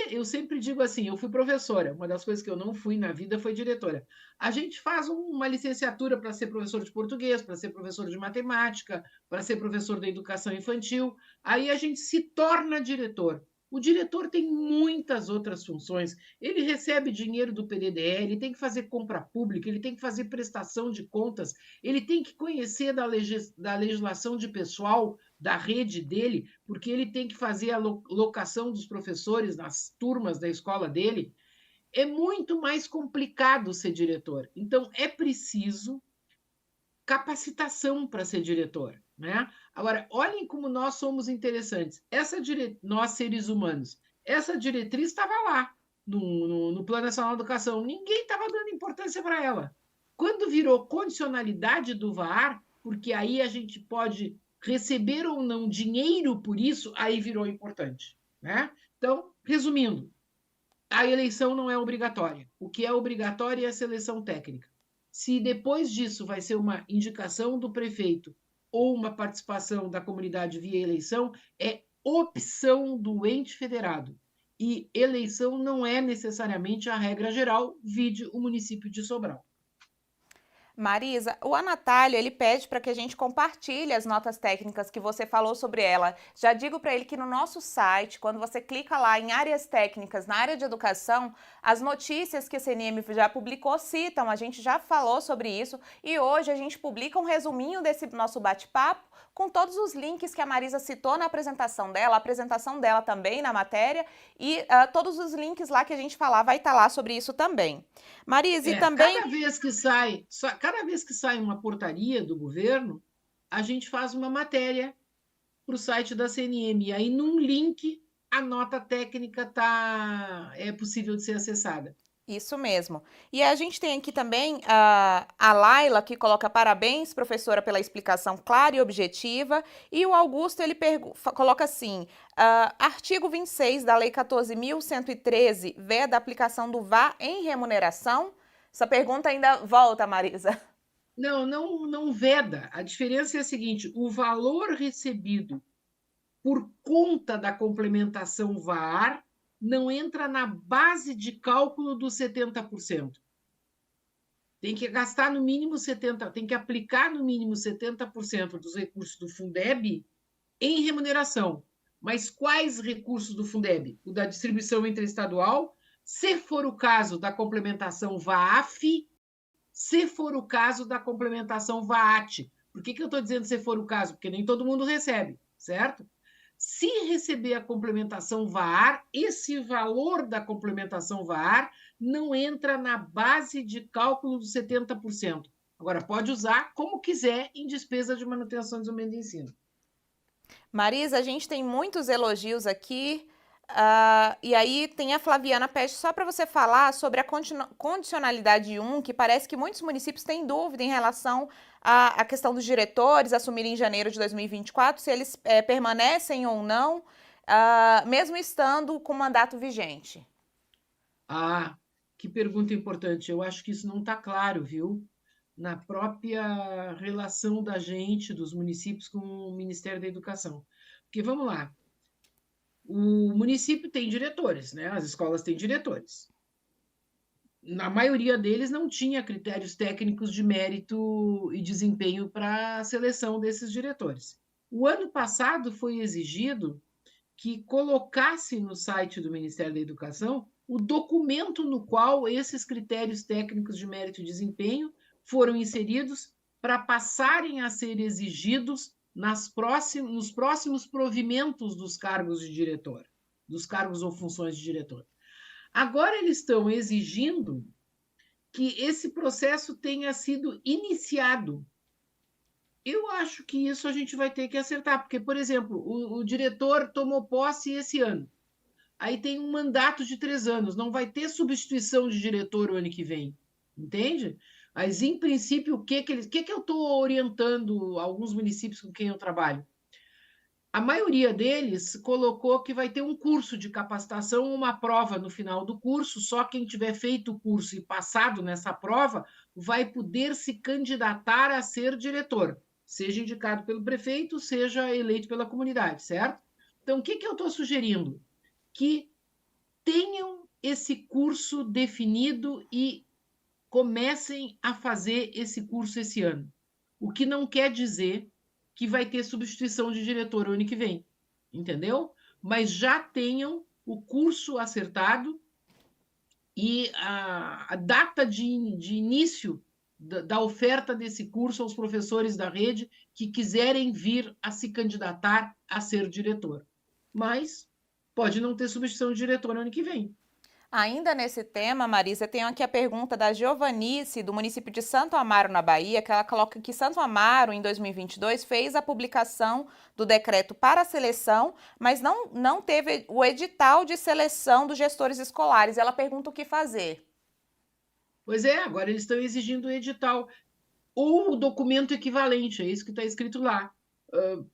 Eu sempre digo assim, eu fui professora, uma das coisas que eu não fui na vida foi diretora. A gente faz uma licenciatura para ser professor de português, para ser professor de matemática, para ser professor da educação infantil, aí a gente se torna diretor. O diretor tem muitas outras funções. Ele recebe dinheiro do PDDE, ele tem que fazer compra pública, ele tem que fazer prestação de contas, ele tem que conhecer da legislação de pessoal da rede dele, porque ele tem que fazer a locação dos professores nas turmas da escola dele. É muito mais complicado ser diretor. Então, é preciso capacitação para ser diretor, né? Agora, olhem como nós somos interessantes. Nós, seres humanos, essa diretriz estava lá no Plano Nacional de Educação. Ninguém estava dando importância para ela. Quando virou condicionalidade do VAR, porque aí a gente pode receber ou não dinheiro por isso, aí virou importante, né? Então, resumindo, a eleição não é obrigatória. O que é obrigatório é a seleção técnica. Se depois disso vai ser uma indicação do prefeito ou uma participação da comunidade via eleição, é opção do ente federado. E eleição não é necessariamente a regra geral, vide o município de Sobral. Marisa, o Anatália, ele pede para que a gente compartilhe as notas técnicas que você falou sobre ela. Já digo para ele que no nosso site, quando você clica lá em áreas técnicas, na área de educação, as notícias que a CNM já publicou citam, a gente já falou sobre isso, e hoje a gente publica um resuminho desse nosso bate-papo com todos os links que a Marisa citou na apresentação dela, a apresentação dela também na matéria, e todos os links lá que a gente falar vai estar lá sobre isso também. Marisa, e também... Cada cada vez que sai uma portaria do governo, a gente faz uma matéria para o site da CNM. E aí, num link, a nota técnica é possível de ser acessada. Isso mesmo. E a gente tem aqui também a Laila, que coloca parabéns, professora, pela explicação clara e objetiva. E o Augusto, ele coloca assim, artigo 26 da Lei 14.113 veda a aplicação do VA em remuneração? Essa pergunta ainda volta, Marisa. Não veda. A diferença é a seguinte, o valor recebido por conta da complementação VAR não entra na base de cálculo dos 70%. Tem que gastar no mínimo 70%, tem que aplicar no mínimo 70% dos recursos do Fundeb em remuneração. Mas quais recursos do Fundeb? O da distribuição interestadual, se for o caso da complementação VAAF, se for o caso da complementação VAAT. Por que eu estou dizendo se for o caso? Porque nem todo mundo recebe, certo? Se receber a complementação VAR, esse valor da complementação VAR não entra na base de cálculo dos 70%. Agora, pode usar como quiser em despesa de manutenção e desenvolvimento de ensino. Marisa, a gente tem muitos elogios aqui. E aí tem a Flaviana pede só para você falar sobre a condicionalidade 1, que parece que muitos municípios têm dúvida em relação à questão dos diretores assumirem em janeiro de 2024, se eles permanecem ou não, mesmo estando com mandato vigente. Que pergunta importante. Eu acho que isso não está claro, viu? Na própria relação da gente, dos municípios, com o Ministério da Educação. Porque, vamos lá, o município tem diretores, né? As escolas têm diretores. Na maioria deles não tinha critérios técnicos de mérito e desempenho para a seleção desses diretores. O ano passado foi exigido que colocasse no site do Ministério da Educação o documento no qual esses critérios técnicos de mérito e desempenho foram inseridos para passarem a ser exigidos nos próximos provimentos dos cargos de diretor, dos cargos ou funções de diretor. Agora eles estão exigindo que esse processo tenha sido iniciado. Eu acho que isso a gente vai ter que acertar, porque, por exemplo, o diretor tomou posse esse ano. Aí tem um mandato de 3 anos, não vai ter substituição de diretor o ano que vem, entende? Mas, em princípio, o que eu estou orientando alguns municípios com quem eu trabalho? A maioria deles colocou que vai ter um curso de capacitação, uma prova no final do curso, só quem tiver feito o curso e passado nessa prova vai poder se candidatar a ser diretor, seja indicado pelo prefeito, seja eleito pela comunidade, certo? Então, o que eu estou sugerindo? Que tenham esse curso definido e comecem a fazer esse curso esse ano. O que não quer dizer que vai ter substituição de diretor o ano que vem, entendeu? Mas já tenham o curso acertado e a data de início da oferta desse curso aos professores da rede que quiserem vir a se candidatar a ser diretor. Mas pode não ter substituição de diretor no ano que vem. Ainda nesse tema, Marisa, tem aqui a pergunta da Giovanice, do município de Santo Amaro, na Bahia, que ela coloca que Santo Amaro, em 2022, fez a publicação do decreto para a seleção, mas não teve o edital de seleção dos gestores escolares. Ela pergunta o que fazer. Pois é, agora eles estão exigindo o edital ou o documento equivalente, é isso que está escrito lá.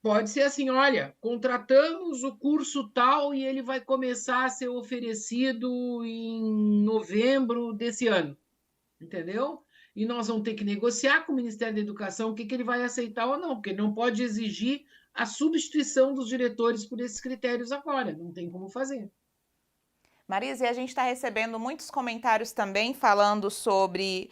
Pode ser assim, olha, contratamos o curso tal e ele vai começar a ser oferecido em novembro desse ano, entendeu? E nós vamos ter que negociar com o Ministério da Educação o que ele vai aceitar ou não, porque ele não pode exigir a substituição dos diretores por esses critérios agora, não tem como fazer. Marisa, e a gente está recebendo muitos comentários também falando sobre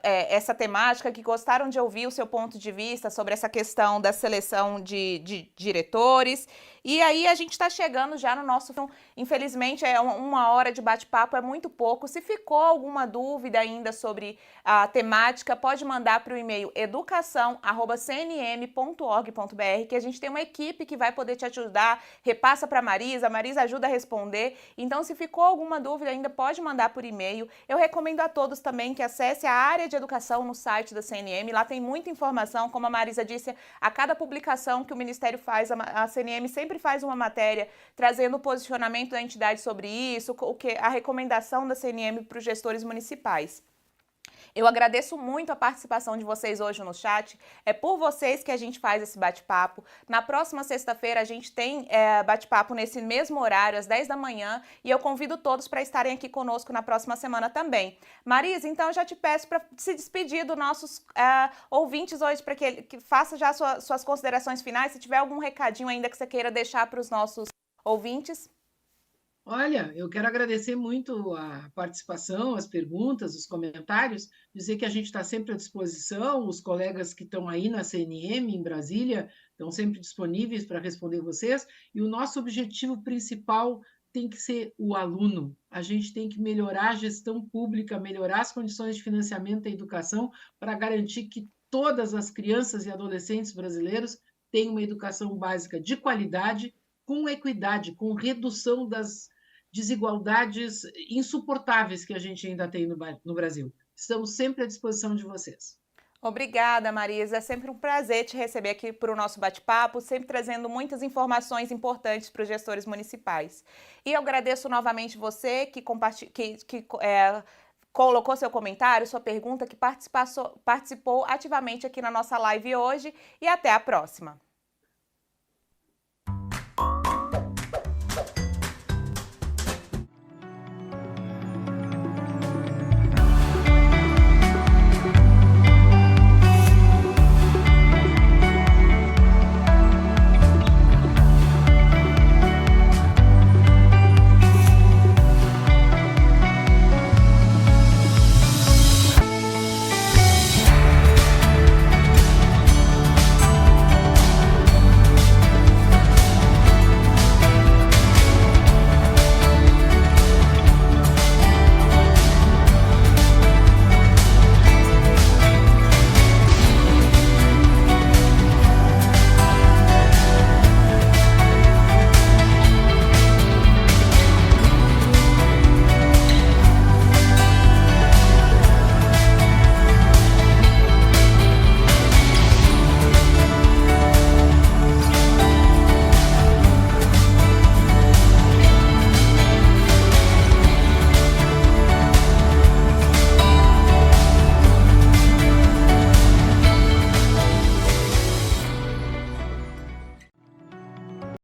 essa temática, que gostaram de ouvir o seu ponto de vista sobre essa questão da seleção de diretores. E aí a gente está chegando já no nosso... Infelizmente, uma hora de bate-papo é muito pouco. Se ficou alguma dúvida ainda sobre a temática, pode mandar para o e-mail educação@cnm.org.br, que a gente tem uma equipe que vai poder te ajudar. Repassa para a Marisa ajuda a responder. Então, se ficou alguma dúvida ainda, pode mandar por e-mail. Eu recomendo a todos também que acesse a área de educação no site da CNM. Lá tem muita informação, como a Marisa disse, a cada publicação que o Ministério faz, a CNM sempre faz uma matéria trazendo o posicionamento da entidade sobre isso, a recomendação da CNM para os gestores municipais. Eu agradeço muito a participação de vocês hoje no chat, é por vocês que a gente faz esse bate-papo. Na próxima sexta-feira a gente tem bate-papo nesse mesmo horário, às 10 da manhã, e eu convido todos para estarem aqui conosco na próxima semana também. Marisa, então eu já te peço para se despedir dos nossos ouvintes hoje, para que faça já suas considerações finais, se tiver algum recadinho ainda que você queira deixar para os nossos ouvintes. Olha, eu quero agradecer muito a participação, as perguntas, os comentários, dizer que a gente está sempre à disposição, os colegas que estão aí na CNM, em Brasília, estão sempre disponíveis para responder vocês, e o nosso objetivo principal tem que ser o aluno. A gente tem que melhorar a gestão pública, melhorar as condições de financiamento da educação para garantir que todas as crianças e adolescentes brasileiros tenham uma educação básica de qualidade, com equidade, com redução das desigualdades insuportáveis que a gente ainda tem no Brasil. Estamos sempre à disposição de vocês. Obrigada, Marisa. É sempre um prazer te receber aqui para o nosso bate-papo, sempre trazendo muitas informações importantes para os gestores municipais. E eu agradeço novamente você que colocou seu comentário, sua pergunta, que participou ativamente aqui na nossa live hoje, e até a próxima.